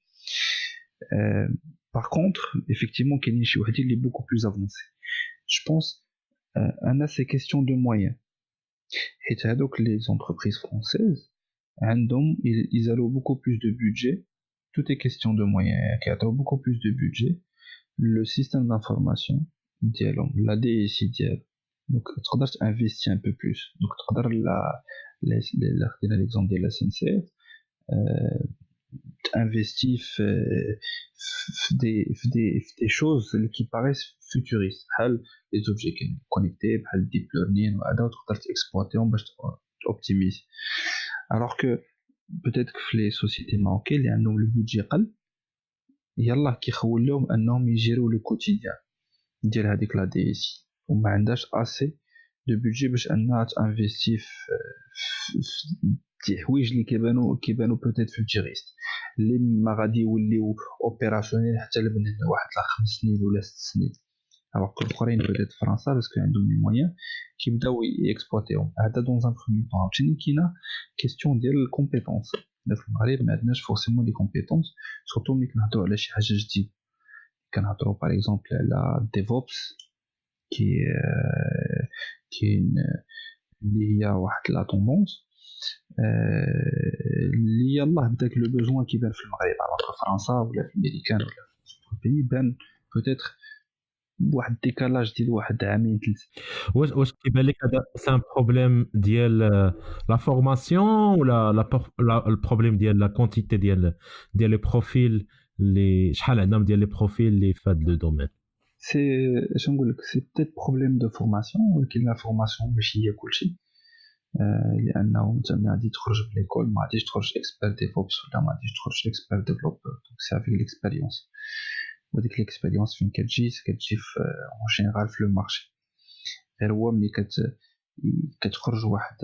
Par contre, effectivement, il y a des choses qui sont beaucoup plus avancées. Je pense que c'est question de moyens. Et donc, les entreprises françaises, ils ont beaucoup plus de budget. Tout est question de moyens. Ils ont beaucoup plus de budget. Le système d'information, la DSI, donc, tu peux investir un peu plus. Donc, tu peux l'exemple de la SNCF. Investir des choses qui paraissent futuristes, les objets connectés, le deep learning, ou d'autres exploiter pour optimiser. Alors que peut-être que les sociétés marocaines, ils ont le budget يلا كيخول لهم انهم يجيروا لو كوتيديان ديال هذيك لا دي سي وما عندهاش اسي دو بودجي باش انها تانفيستي في دي حوايج اللي كيبانوا بوتيت في التيريست اللي ما غادي يوليو اوبيراسيونيل حتى من هنا واحد 5 سنين ولا 6 سنين. alors que الاخرين بوتيت فرنسا باسكو عندهم لي مويان كيبداو يكسبلوطيهم هذا دون ان بروميير طون. عاوتاني كاينه كيستيون ديال الكومبيتونس. في المغرب ما عندناش فورسيمون لي كومبيتونس سورتو ملي كنهضروا على شي حاجه جديده. كنهضروا باغ اكزومبل على ديفوبس كاين اللي هي واحد لا طوندونس اللي يلاه بداك لو بوزوان كيبان في المغرب على فرنسا ولا في الامريكان ولا في البي بان بوتيتر بواحد ديكالاج ديال واحد عامين 3. واش كيبان لك هذا سان بروبليم ديال لا فورماسيون ولا البروبليم ديال لا كونتيتي ديال لي بروفيل اللي شحال عندهم ديال لي بروفيل اللي في هذا لو دومين؟ سي اش نقول لك سي بيت بروبليم دو فورماسيون ولكن لا فورماسيون ماشي هي كلشي. لانه انت ملي غادي تخرج من ليكول ما غاديش تخرج اكسبير ديفوبس ولا ما غاديش تخرج اكسبير ديفلوبر. دونك سي افيك ليكسبيريونس وديك ليكسبيريونس فين كتجي في اون جينيرال في لو مارشي. غير هو ملي كتخرج واحد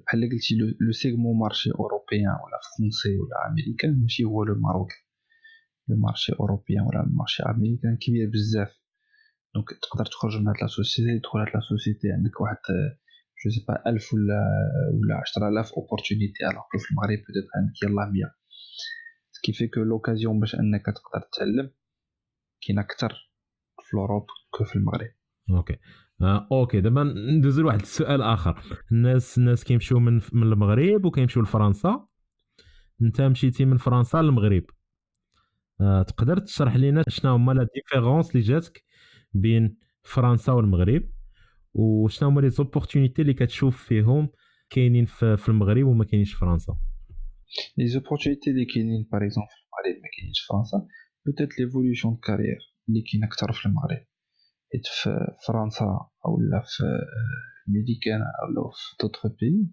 بحال قلتي لو سيغمون مارشي اوروبيان ولا فرونسي ولا امريكان ماشي هو لو ماروك. لو مارشي اوروبيان ولا المارشي امريكان كبير بزاف. دونك تقدر تخرج من هاد لا سوسيتي تدخل هاد لا سوسيتي عندك واحد جو سي با 1000 ولا 10000 اوبورتونيتي alors que في المغرب peut-être عندك يلاه 100. ce qui fait que l'occasion باش انك تقدر تتعلم كاين اكثر في اوروب كو في المغرب. اوكي دابا ندوزو لواحد السؤال اخر. الناس كيمشيو من المغرب وكيمشيو لفرنسا. انت مشيتي من فرنسا للمغرب. تقدر تشرح لينا شنو هما لا ديفيرونس اللي جاتك بين فرنسا والمغرب وشنو هما لي زوبورتونيتي اللي كتشوف فيهم كاينين في المغرب وما كاينينش في فرنسا؟ لي زوبورتونيتي اللي كاينين باغ اكزومبل في المغرب ما كاينينش في فرنسا بوتيت ليفولوشن دو كارير اللي كاين اكثر في المغرب. حيت في فرنسا اولا في ميديكان اولا في دوطخ بيي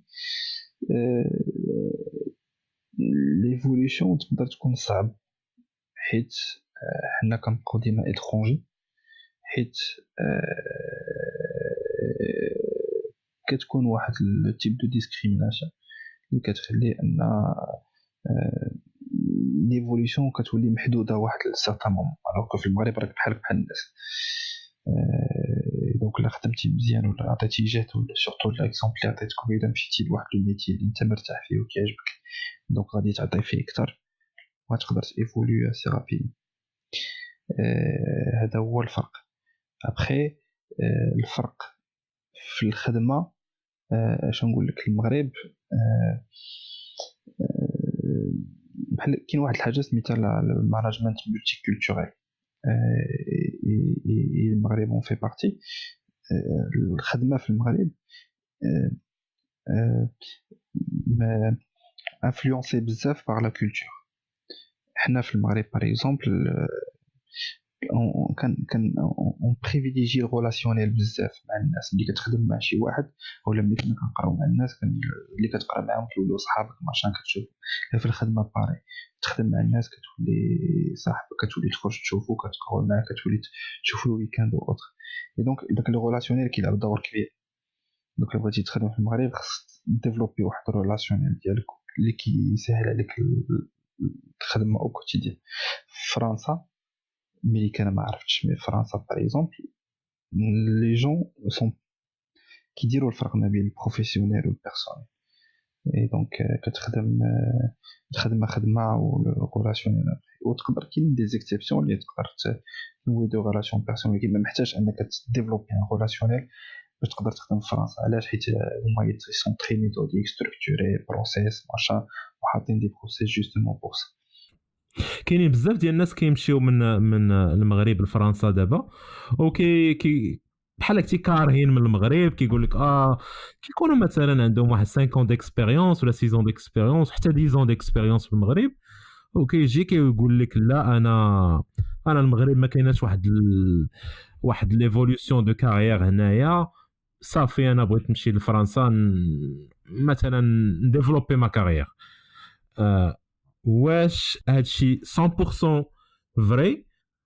ليفولوشن تقدر تكون صعب حيت حنا كنبقاو ديما اترونجي. حيت كتكون واحد لو تيب دو ديسكريميناسيون اللي كتخلي ان ليفولوشن كتولي محدوده واحد لسيرتان مومون alors que في المغرب راك بحال الناس. دونك لا خدمتي مزيان ولا عطيتي جهد ولا سورتو لاكزومبل اللي عطيتك قبيله مشيتي لواحد الميتي اللي انت مرتاح فيه وكيعجبك دونك غادي تعطي فيه اكثر وغتقدر تيفولوي اسي رابيد. هذا هو الفرق. ابخي الفرق في الخدمه اش نقول لك المغرب بحال كاين واحد الحاجه سميتها الماناجمنت ملتي كولتورال. المغرب اون في بارتي. الخدمه في المغرب انفلونسي بزاف باغ لا كولتور. حنا في المغرب باغ اكزومبل كان اون بريفيليجي الريلاسيونيل بزاف مع الناس. ملي كتخدم مع شي واحد اولا ملي كنا كنقراو مع الناس اللي كتقرا معاهم كيولوا صحابك ماشان كتشوف. في الخدمه باري تخدم مع الناس كتولي صاحبك كتولي تخرج تشوفو كتقراو معاه كتولي تشوفو الويكاند واوتر. دونك داك الريلاسيونيل كيلعب دور كبير. دونك الا بغيتي تخدم في المغرب خصك ديفلوبي واحد الريلاسيونيل ديالك اللي كيسهل عليك الخدمه او كوتيديان. فرنسا ملي كان ما عرفتش مي فرنسا باغ اكزومبل لي جون سون كيديروا الفرق ما بين البروفيسيونيل والبيرسونيل. اي دونك كتخدم خدمه والريلاسيونيل وتقدر كاين دي زيكسيبسيون اللي تقدر تنوي دو ريلاسيون بيرسونيل ولكن ما محتاج انك تديفلوبي ان ريلاسيونيل باش تقدر تخدم في فرنسا. علاش؟ حيت هما يسون تري ميثوديك ستركتوري بروسيس ماشا وحاطين دي بروسيس جوستومون بور سا. كاينين بزاف ديال الناس كيمشيو من المغرب لفرنسا دابا اوكي بحال هكا كارهين من المغرب كيقول لك كيكونوا مثلا عندهم واحد 5 ديكسبيريونس ولا 6 ديكسبيريونس حتى 10 ديكسبيريونس في المغرب وكيجي كيقول لك لا انا المغرب ما كايناش واحد ليفولوسيون دو كارير هنايا صافي انا بغيت نمشي لفرنسا مثلا نديفلوبي ما كارير. واش هادشي 100% فري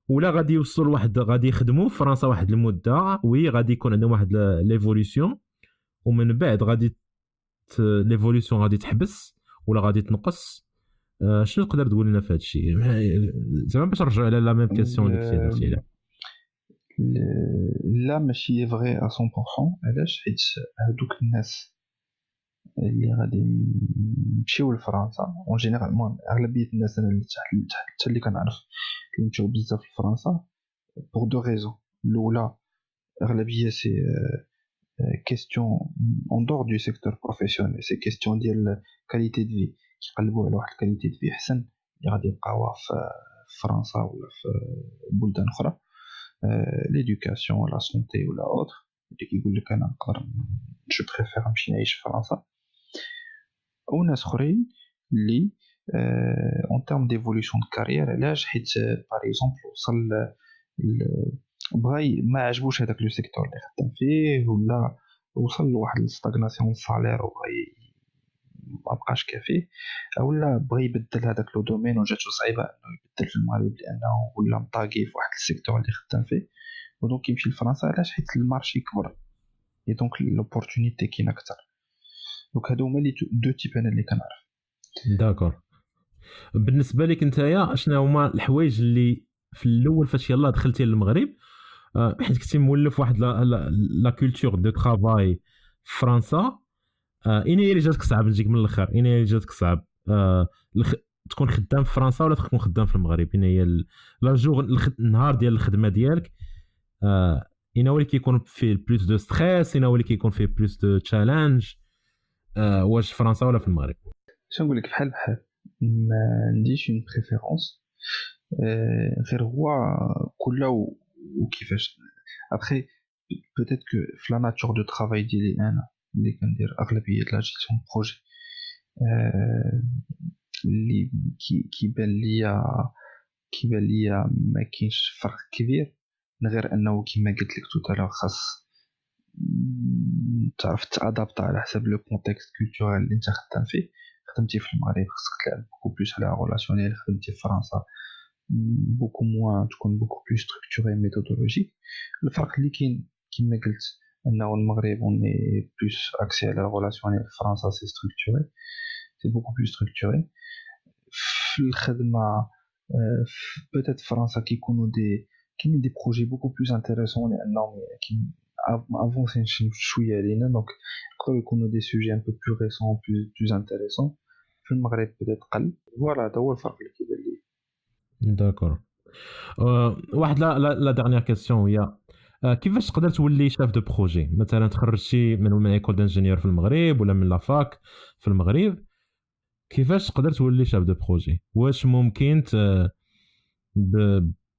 ولا غادي يوصلوا لواحد غادي يخدموا في فرنسا واحد المده غادي يكون عندهم واحد ليفولوسيون ومن بعد غادي ليفولوسيون غادي تحبس ولا غادي تنقص؟ شنو تقدر تقول لنا في هذا الشيء زعما باش نرجعوا على لا ميم كيسيون اللي كنتي درتي عليها؟ لا ماشي فغي 100%. علاش؟ حيت هادوك الناس اللي غادي يمشيو لفرنسا اون جينيرالمون اغلبيه الناس انا اللي حتى اللي كنعرف اللي مشاو بزاف لفرنسا بور دو ريزون. الاولى اغلبيه سي كيستيون اون دور دو سيكتور بروفيسيونيل، سي كيستيون ديال كاليتي دو في، كيقلبوا على واحد الكاليتي دو في احسن اللي غادي يلقاوها في فرنسا ولا في بلدان اخرى، ليدوكاسيون لا سونتي ولا اوتر، اللي كيقول لك انا نقدر جو بريفير نمشي نعيش في فرنسا. او ناس اخرين اللي اون تيرم ديفولوسيون دو كارير. علاش؟ حيت باغ اكزومبل وصل بغا ما عجبوش هذاك لو سيكتور اللي خدام فيه، ولا وصل لواحد الستاغناسيون صالير وبغا ما بقاش كافيه، اولا بغا يبدل هذاك لو دومين وجاتو صعيبه انه يبدل في المغرب لانه ولا مطاقي في واحد السيكتور اللي خدام فيه، ودونك يمشي لفرنسا. علاش؟ حيت المارشي كبر اي دونك لوبورتونيتي كاين اكثر. دونك هادو هما لي دو تيب انا اللي كنعرف. داكور. بالنسبه لك نتايا شنو هما الحوايج اللي في الاول فاش يلاه دخلتي للمغرب، حيت كنتي مولف واحد لا كولتور دو ترافاي في فرنسا، اين هي اللي جاتك صعب؟ نجيك من الاخر، اين هي اللي جاتك صعب تكون خدام في فرنسا ولا تكون خدام في المغرب؟ اين هي لا جور النهار ديال الخدمه ديالك، اين هو اللي كيكون فيه بلوس دو ستريس، اين هو اللي كيكون فيه بلوس دو تشالنج، واش فرنسا ولا في المغرب؟ شنو نقول لك، بحال ما عنديش اون بريفيرونس، غير هو كل وكيفاش. ابخي بوتيت كو في لا ناتور دو ترافاي ديالي انا اللي كندير اغلبيه لا جيستيون بروجي، اللي كيبان ليا ما كاينش فرق كبير، من غير انه كما قلت لك توتالور خاص تعرف تادابط على حسب لو كونتكست كولتورال اللي انت خدام فيه. خدمتي في المغرب خصك تلعب بوكو بلوس على ريلاسيونيل، خدمتي في فرنسا بوكو موان تكون بوكو بلوس ستركتوري ميثودولوجيك. الفرق اللي كاين كما قلت انه المغرب اوني بلوس اكسي على ريلاسيونيل، في فرنسا سي ستركتوري، سي بوكو بلوس ستركتوري. في الخدمه بوتيت فرنسا كيكونوا كاينين دي بروجي بوكو بلوس انتريسون لانهم كاين افونسين شويه علينا، دونك يقدروا يكونوا دي سوجي ان بو بلو ريسون بلوس انتريسون. في المغرب بوتيت قل. فوالا هذا هو الفرق اللي كيبان لي. داكور. واحد لا ديرنيير كيسيون هي كيفاش تقدر تولي شاف دو بروجي؟ مثلا تخرجتي من ايكول دانجينيور في المغرب ولا من لافاك في المغرب، كيفاش تقدر تولي شاف دو بروجي؟ واش ممكن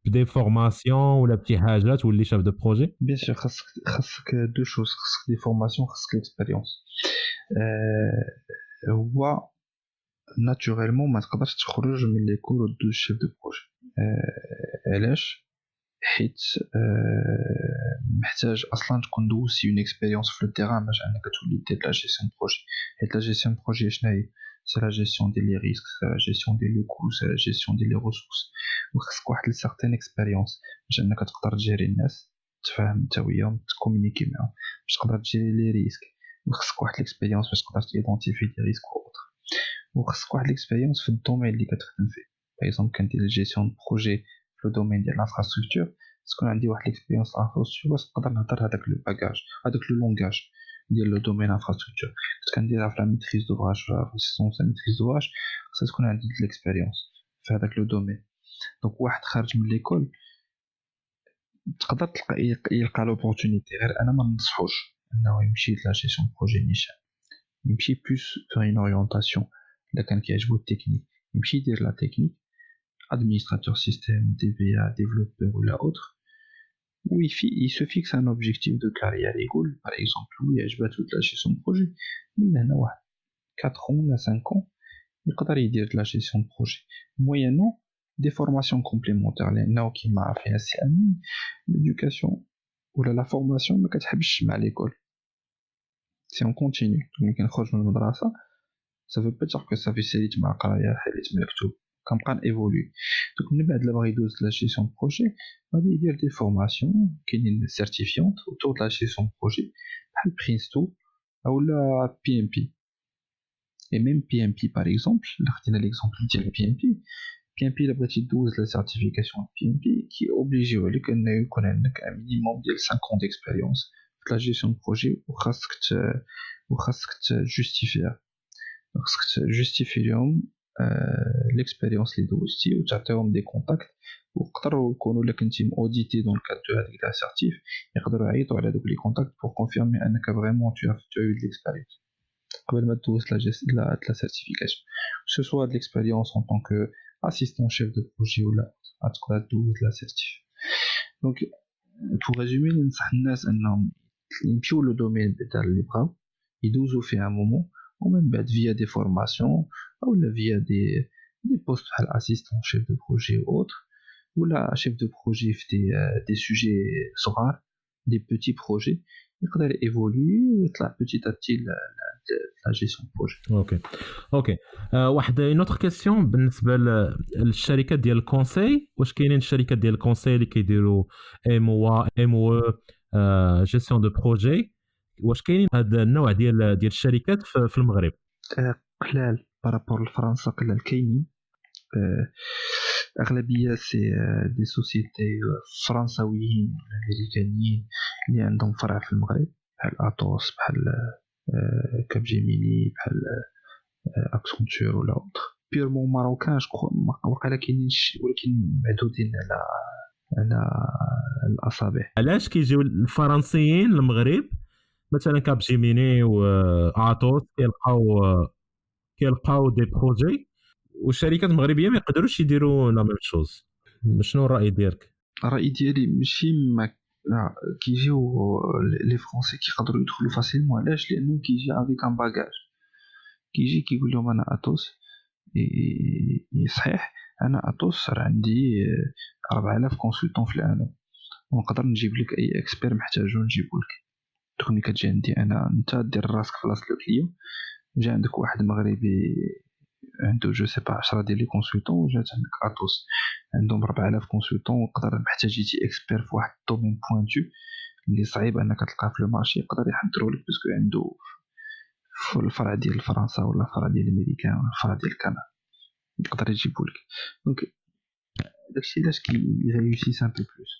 بدي فورماسيون ولا بشي حاجه تولي شاف دو بروجي؟ بيان سور خاصك دو شوز، خاصك دي فورماسيون، خاصك ليكسبيريونس. هو ناتوريلمون ما تقدرش تخرج من ليكول ودوز شيف دو بروجي. علاش؟ حيت محتاج اصلا تكون دوزتي اون اكسبيريونس في التيران باش انك تولي دير لا جيستيون بروجي. حيت لا جيستيون بروجي شنو هي؟ سي لا جيستيون ديال لي ريسك، سي لا جيستيون ديال لي كو، سي لا جيستيون ديال لي ريسورس. وخصك واحد سارتين اكسبيريونس باش انك تقدر تجيري الناس، تفهم انت وياهم، تكومونيكي معاهم باش تقدر تجيري لي ريسك. وخصك واحد الاكسبيريونس باش تقدر تيدونتيفي لي ريسك اوتر. وخصك واحد الاكسبيريونس في الدومين اللي كتخدم فيه. باغ اكزومبل كندير جيستيون بروجي في لو دومين ديال لانفراستركتور، تكون عندي واحد الاكسبيريونس انفراستركتور باش نقدر نهضر هذاك لو باكاج، هذاك لو لونغاج ديال لو دومين انفراستركتور. كنت كنديرها في لا ميتريز دوفراج، في السيستم تاع ميتريز دوفراج، خصها تكون عندي ديك الاكسبيريونس في هذاك لو دومين. دونك واحد خارج من ليكول تقدر تلقى يلقى لوبورتونيتي، غير انا ما ننصحوش انه يمشي لا جيستيون بروجي نيشان، يمشي بلوس في اون اورينتاسيون. الا كان كيعجبو التكنيك يمشي يدير لا تكنيك، administrateur système, DBA, développeur ou la autre, où il se fixe un objectif de carrière. Par exemple, oui, je vais toute la gestion de projet, mais il y en a 4 ans, 5 ans, il peut dire de la gestion de projet. Moyennant des formations complémentaires, qui m'a fait l'éducation ou la formation, mais à l'école. Si on continue, ça veut pas dire que ça fait série de ma carrière, كنبقى ايفولوي. دونك من بعد لما غيدوز لا جيستيون دو بروجي غادي يدير دي فورماسيون كاينين سيرتيفيونت اوتور لا جيستيون دو بروجي بحال برينستو اولا بي ام بي. et même PMP par exemple, l'exemple de PMP. PMP la بغيتي دوز la certification de PMP qui est obligé عليك أن يكون عندك un minimum ديال 5 ans d'expérience في la gestion de projet وخاصك تجوستيفيها خاصك تجوستيفي لهم l'expérience اللي دوزتي وتعطيهم des contacts ويقدروا يكونوا لك انت موديتي دون الكاد دو هذيك لاسيرتيف يقدروا يعيطوا على دوك لي كونتاكت بور كونفيرمي انك فريمون tu as eu de l'expérience قبل ما تدوز la certification que ce soit de l'expérience en tant que assistant chef de projet ولا تقدر تدوز la certif. Donc pour résumer ننصح الناس انهم يمشيو لو دومين تاع اللي بغاو يدوزوا فيه un moment ومن بعد via des formations ou via des postes بحال assistant chef de projet ou autre ou la chef de projet في des sujets صغار des petits projets يقدر évoluer ويطلع petit à petit la gestion de projet. اوكي واحد اون اوتر كيسيون بالنسبه للشركات ديال الكونساي. واش كاينين الشركات ديال الكونساي اللي كيديروا ام او جيستيون دو بروجي؟ واش كاينين هذا النوع ديال الشركات في المغرب؟ قلال بارابور لفرنسا قلال كاينين اغلبيه سي دي سوسيتي فرنساويين ولا امريكانيين اللي عندهم فرع في المغرب بحال اتوس بحال كابجيميني بحال اكسنتور ولا اوتر بيرمون ماروكان وقيلا كاينين ولكن معدودين على الاصابع. علاش كيجيو الفرنسيين للمغرب مثلا كابجيميني واتوس كيلقاو دي بروجي والشركات المغربيه ما يقدروش يديروا لا ميم شوز؟ شنو الراي ديالك؟ الراي ديالي ماشي ما كيجيو لي فرونسي كيقدروا يدخلوا فاسيلمون. علاش؟ لانه كيجي افيك ان باغاج كيجي كيقول لهم انا اتوس صحيح انا اتوس راه عندي 4000 كونسلطون في العالم ونقدر نجيب لك اي اكسبير محتاجو نجيبو لك. تكوني كتجي عندي انا انت دير راسك في لاص لو كليون جا عندك واحد مغربي عنده جو سي با 10 ديال لي كونسلطون وجات عندك اتوس عندهم 4000 كونسلطون وقدر محتاجيتي اكسبير في واحد الدومين بوينتو اللي صعيب انك تلقاه في المارشي يقدر يحضروا لك باسكو عنده في الفرع ديال فرنسا ولا الفرع ديال الامريكان ولا الفرع ديال كندا يقدر يجيبوا لك. دونك داكشي علاش كيريوسيس ان بو بلوس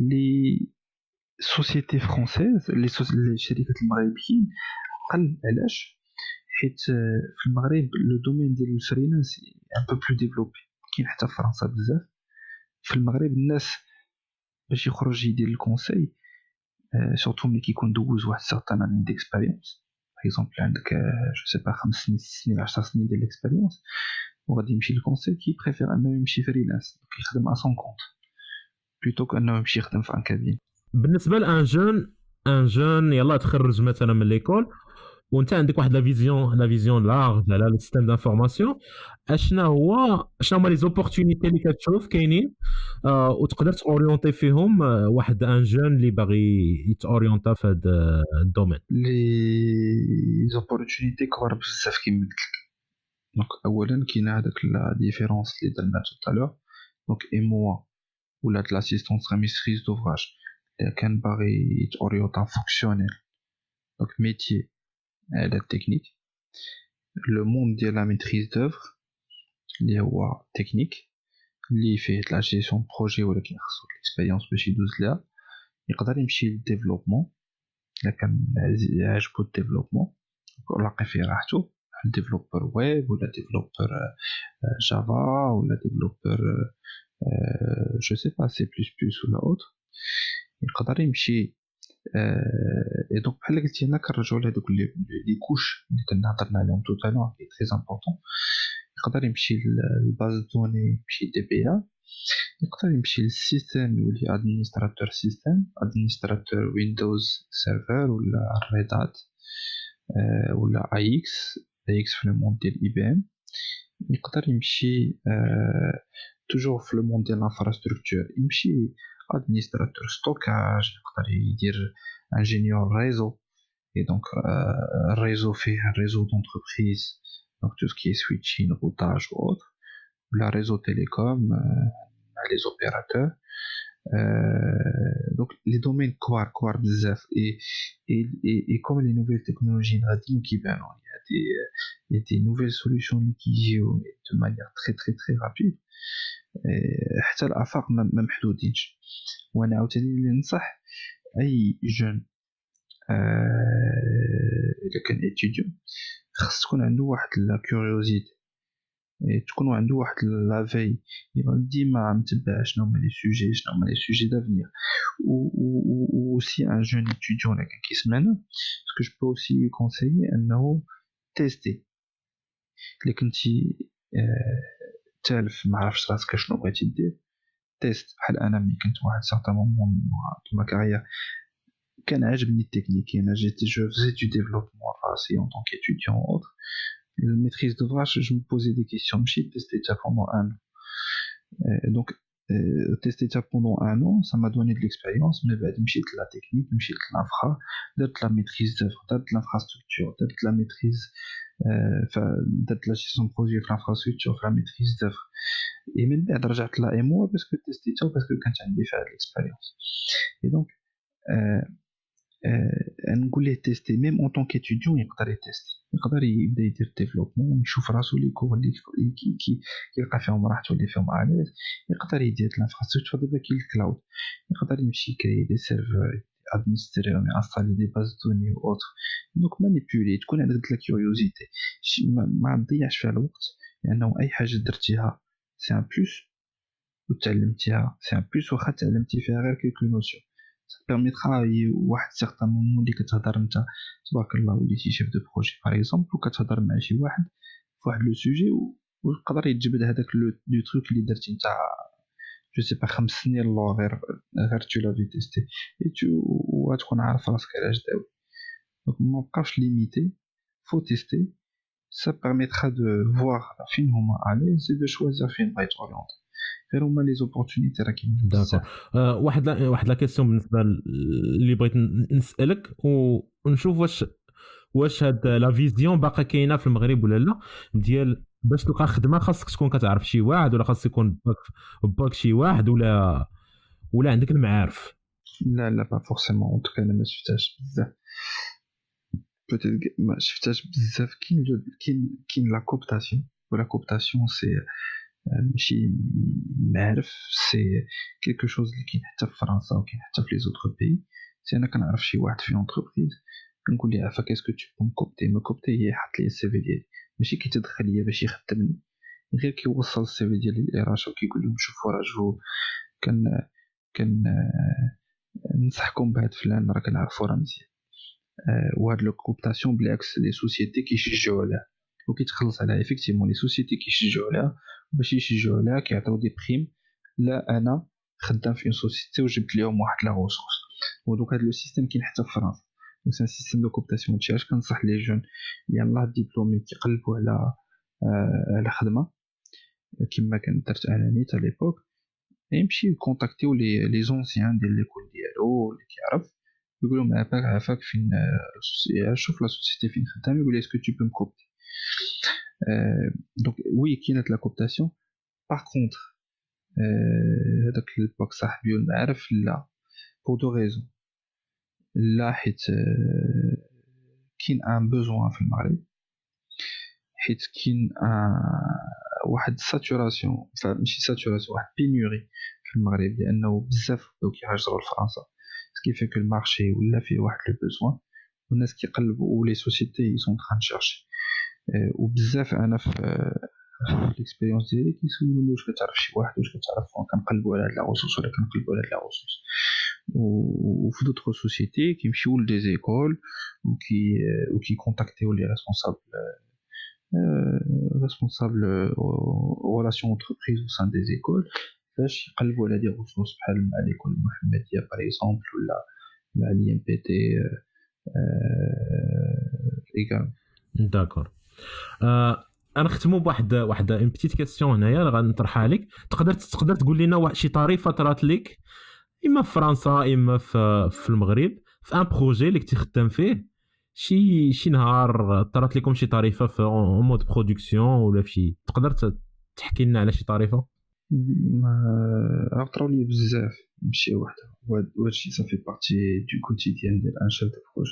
لي سوسيتي فرونسيز لي الشركات المغربيين قل. علاش؟ حيت في المغرب لو دومين ديال الفريلانس ان بو بلو ديفلوبي كاين حتى في فرنسا بزاف. في المغرب الناس باش يخرج يدير الكونساي سورتو ملي كيكون دوز واحد سيغتان اني ديكسبيريونس باغ اكزومبل عندك جو سي با 5 سنين 6 سنين 10 سنين ديال الاكسبيريونس وغادي يمشي للكونساي كي بريفير انه يمشي فريلانس يخدم ا سون كونط بلوتو كانه يمشي يخدم في ان كابين. بالنسبه لان جون يلا تخرج مثلا من ليكول وانت عندك واحد لا فيزيون لارج على السيستم دانفورماسيون شنو هما لي زوبورتونيتي اللي كتشوف كاينين وتقدر تورينتي فيهم واحد ان جون اللي باغي يتورينتا في هذا الدومين؟ لي زوبورتونيتي كبار بزاف كيما قلت لك. دونك اولا كاين هذاك لا ديفيرونس اللي درنا تو طالور دونك اي موا ولا د لاسيستونس ميستريز دوفراج اللي كان باغي يتورينتا فونكسيونيل دونك ميتي على التكنيك. لو موند ديال لا ميتريز دوفر اللي هو تكنيك اللي فيه لا جيستيون بروجي ولكن خصو الاكسبيريونس باش يدوز ليها. يقدر يمشي للديفلوبمون الا كان عجبو الديفلوبمون ولاقي فيه راحتو بحال ديفلوبر ويب ولا ديفلوبر جافا ولا ديفلوبر جو سي با سي بلس بلس ولا اوتر. يقدر يمشي اي دونك بحال قلتي هنا كنرجعوا لهذوك لي كوش اللي كنا هضرنا عليهم تو طالون كي تري امبورطون. يقدر يمشي للباز دوني يمشي دي بي ا يقدر يمشي للسيستم يولي ادمينستراتور سيستم ادمينستراتور ويندوز سيرفر ولا ريدات ولا اي اكس في لو موند ديال اي بي ام. يقدر يمشي توجور في لو موند ديال لانفراستركتور يمشي administrateur stockage يقدر يدير ingénieur réseau et donc réseau fait un réseau d'entreprise donc tout ce qui est switching routage ou autre la réseau télécom les opérateurs donc les domaines كبار بزاف et comme les nouvelles technologies غادي كيبانوا il y a des nouvelles solutions qui يجيو de manière très très très rapide. حتى الافاق ما محدودينش. وانا عاوتاني اللي ننصح اي جون اذا كان اتيديون خص تكون عنده واحد لا كيوريوزيتي، تكون عنده واحد لافي، يبقى ديما متبع شنو هما لي سوجي دافنير. و aussi un jeune étudiant là qui سمعنا ce que je peux aussi lui conseiller انه تيستي. الا كنتي تالف ما عرفتش راسك شنو بغيتي دير، تيست. بحال انا ملي كنت واحد سارتان مومون في ما كارير كان عاجبني التكنيك، انا جو فزي دو ديفلوبمون راسي en tant qu'étudiant ou autre. La maîtrise d'ouvrage, je me posais des questions. Je testé ça pendant un an. Donc, tester ça pendant un an, ça m'a donné de l'expérience. Mais j'ai de la technique, j'ai de l'infra, de la maîtrise d'œuvre, de l'infrastructure, de la maîtrise, de la gestion de projet, de l'infrastructure, de la maîtrise d'œuvre. Et même bien, j'ai là et moi parce que tester ça, parce que quand j'ai fait de l'expérience. Et donc, نقول ليه تيستي ميم اون طونك اتيديون، يقدر يتيستي، يقدر يبدا يدير ديفلوبمون، يشوف راسو لي كور اللي كيلقى فيهم راحته اللي فيهم اليز، يقدر يدير الانفراستركتور. دابا كاين الكلاود، يقدر يمشي يكري دي سيرفر، ادمينستريهم، يانستالي دي باز دوني و اوتر. دونك مانيبيولي، تكون عندك لا كيوريوزيتي، ما تضيعش فيها الوقت، لانه اي حاجه درتيها سي ان بلوس، وتعلمتيها سي ان بلوس، واخا تعلمتي فيها غير كيلكو نوسيون. permettra واحد certain moment اللي كتهضر انت تبارك الله وليتي شيف دو بروجي باغ اكزومبل، وكتهضر مع شي واحد في واحد لو سوجي، ويقدر يتجبد هذاك لو تروك اللي درتي انت جو سي با 5 سنين لو غير تو لافي تيستي وتكون عارف راسك علاش داوي. دونك ما بقاوش ليميتي، فو تيستي. ça permettra de voir فين هما عليز et de choisir فين بغيت اورينتي. غير هما لي زوبورتونيتي راه كاينين بزاف. واحد لا كيسيون بالنسبه اللي بغيت نسالك ونشوف واش هاد لا فيزيون باقا كاينه في المغرب ولا لا، ديال باش تلقى خدمه خاصك تكون كتعرف شي واحد، ولا خاصك يكون باك شي واحد، ولا عندك المعارف. لا با فورسيمون، انت انا ما شفتهاش بزاف، ما شفتهاش بزاف. كاين لا كوبتاسيون، ولا كوبتاسيون سي ماشي معرف، سي كيلكو شوز اللي كاين حتى في فرنسا وكاين حتى في لي زوطر بي. سي انا كنعرف شي واحد في اونتربريز، نقول ليه عافاك اسكو تو بون كوبتي، هي حط لي السي في ديالي، ماشي كيتدخل ليا باش يخدمني، غير كيوصل السي في ديالي للإراش وكيقول لهم شوفوا راه جو كان ننصحكم بهاد فلان راه كنعرفو راه مزيان. وهاد لو كوبتاسيون بالعكس لي سوسيتي كيشجعوا عليها وكيتخلص عليها. ايفيكتيفمون لي سوسيتي كيشجعوا عليها، باش يشجعوا عليها كيعطيو دي بريم. لا انا خدام في سوسيتي وجبت لهم واحد لا ريسورس، ودوك هاد لو سيستيم كاين حتى في فرنسا. دونك سي سيستيم دو كوبتاسيون. هادشي علاش كنصح لي جون يلاه ديبلومي كيقلبوا على خدمه كما كنت درت انا نيت على ليبوك، يمشي يكونتاكتيو لي زونسيان ديال ليكول ديالو اللي كيعرف، يقول لهم عافاك فين شوف لا سوسيتي فين خدام، يقول لي اسكو تو بو مكوبتي. دونك وي كاينه لا كوبتاسيون. باغ كونطخ هذاك الباك صاحبي والمعارف لا، بور دو ريزون. لا حيت كاين ان بوزوان في المغرب، حيت كاين واحد ساتوراسيون، ماشي ساتوراسيون، واحد بينوري في المغرب، لانه بزاف بداو كيهاجروا لفرنسا، سكي في المارشي ولا فيه واحد لو بوزوان، والناس كيقلبوا ولي سوسيتي سون تران شيرشي. وبزاف انا في ليكسبيريونس ديالي كيسولوني واش كتعرف شي واحد، واش كتعرف كنقلبوا على هاد لا ريسورس ولا كنقلبوا على هاد لا ريسورس. وفي دوطخ سوسيتي كيمشيو لدي زيكول وكي كونتاكتيو لي ريسبونسابل ريلاسيون انتربريز او سان دي زيكول، باش يقلبوا على دي ريسورس بحال مع ليكول المحمديه باغ اكزومبل، ولا مع لي ام بي تي ايغال. داكور. انا نختموا بواحد اون بيتيت كيسيون هنايا اللي غنطرحها عليك. تقدر تقول لنا شي طريفه طرات لك اما في فرنسا اما في المغرب في ان بروجي اللي كنتي خدام فيه، شي نهار طرات لكم شي طريفه في اون مود برودكسيون ولا في تقدر تحكي لنا على شي طريفه؟ طراو لي بزاف، ماشي وحده. وهادشي صافي بارتي دو كوتيديان ديال ان شيف دو بروجي.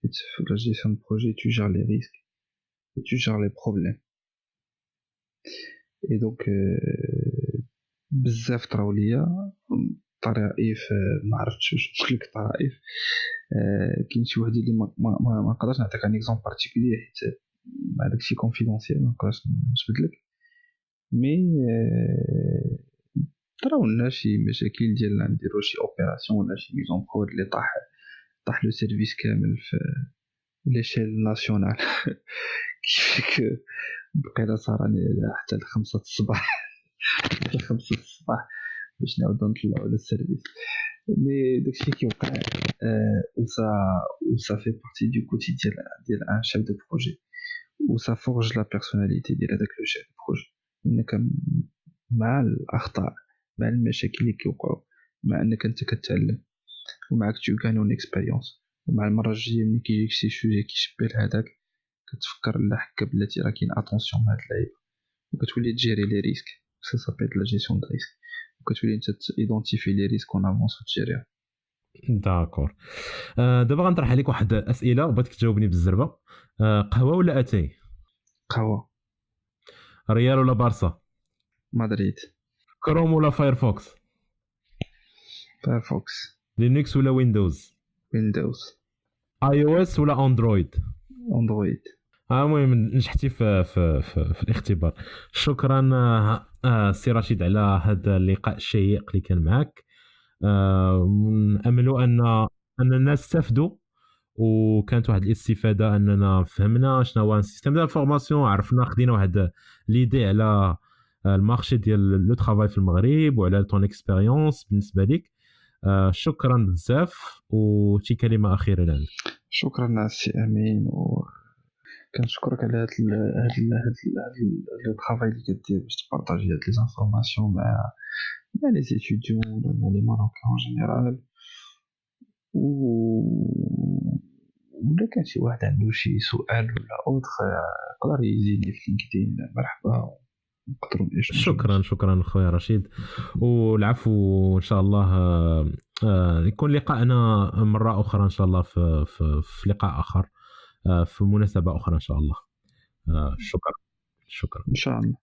حيت في لا جيستيون دو بروجي تو جير لي ريسك، et tu gères les problèmes. Et donc بزاف طراو ليا طرائف، ما عرفتش واش نقول لك طرائف. كاين شي وحده اللي ما نقدرش نعطيك ان اكزومبل بارتيكولير حيت هذاك الشيء كونفيدونسيال، ما نقدرش نثبت لك. مي طراو لنا شي مشاكل ديال نديرو شي اوبيراسيون ولا شي ميزون برود اللي طاح لو سيرفيس كامل في ليشيل ناسيونال. كيفاش بقينا صاراني حتى ل 5 الصباح حتى 5 الصباح باش نعاودو نطلعو على السيرفيس. مي داكشي كيوقع و ça fait partie du quotidien ديال ان شيف دو بروجي، و ça forge la personnalité ديال هذاك لو شيف دو بروجي. انك مع الاخطاء، مع المشاكل اللي كيوقعوا، مع انك انت كتعلم ومعك تو غان اون اكسبيريونس، ومع المره الجايه ملي كيجيك شي سوجي كيشبه لهذاك كتفكر لا حكا بلاتي راه كاين اتونسيون مع هاد اللعيبه، وكتولي تجيري لي ريسك. سا سابيل لا جيستيون دو ريسك، وكتولي انت تيدونتيفي لي ريسك اون افونس وتجيريها. داكور. دابا غنطرح عليك واحد الاسئله وبغيتك تجاوبني بالزربه. قهوه ولا اتاي؟ قهوه. ريال ولا بارسا؟ مدريد. كروم ولا فايرفوكس؟ فايرفوكس. لينكس ولا ويندوز؟ ويندوز. اي او اس ولا اندرويد؟ اندرويد. المهم نجحتي في الاختبار. شكرا سي رشيد على هذا اللقاء الشيق اللي كان معك. نأمل أننا استفدوا وكانت واحد الاستفادة، أننا فهمنا شنو هو السيستم ديال الفورماسيون، عرفنا خدينا واحد ليدي على المارشي ديال لو ترافاي في المغرب وعلى طون اكسبيريونس بالنسبة لك. شكرا بزاف، وشي كلمة أخيرة لعندك. شكرا سي أمين، كنشكرك على هاد لو طرافاي اللي كدير باش تبارطاجي هاد لي زانفورماسيون مع لي ستوديون ولا لي ماروكان اون جينيرال. ولا كان شي واحد عنده شي سؤال ولا اوتر يقدر يزيدني في لينكدين، مرحبا نقدروا نعيشوا. شكرا خويا رشيد، والعفو ان شاء الله. يكون لقاءنا مره اخرى ان شاء الله في لقاء اخر، في مناسبه اخرى ان شاء الله. شكرا ان شاء الله.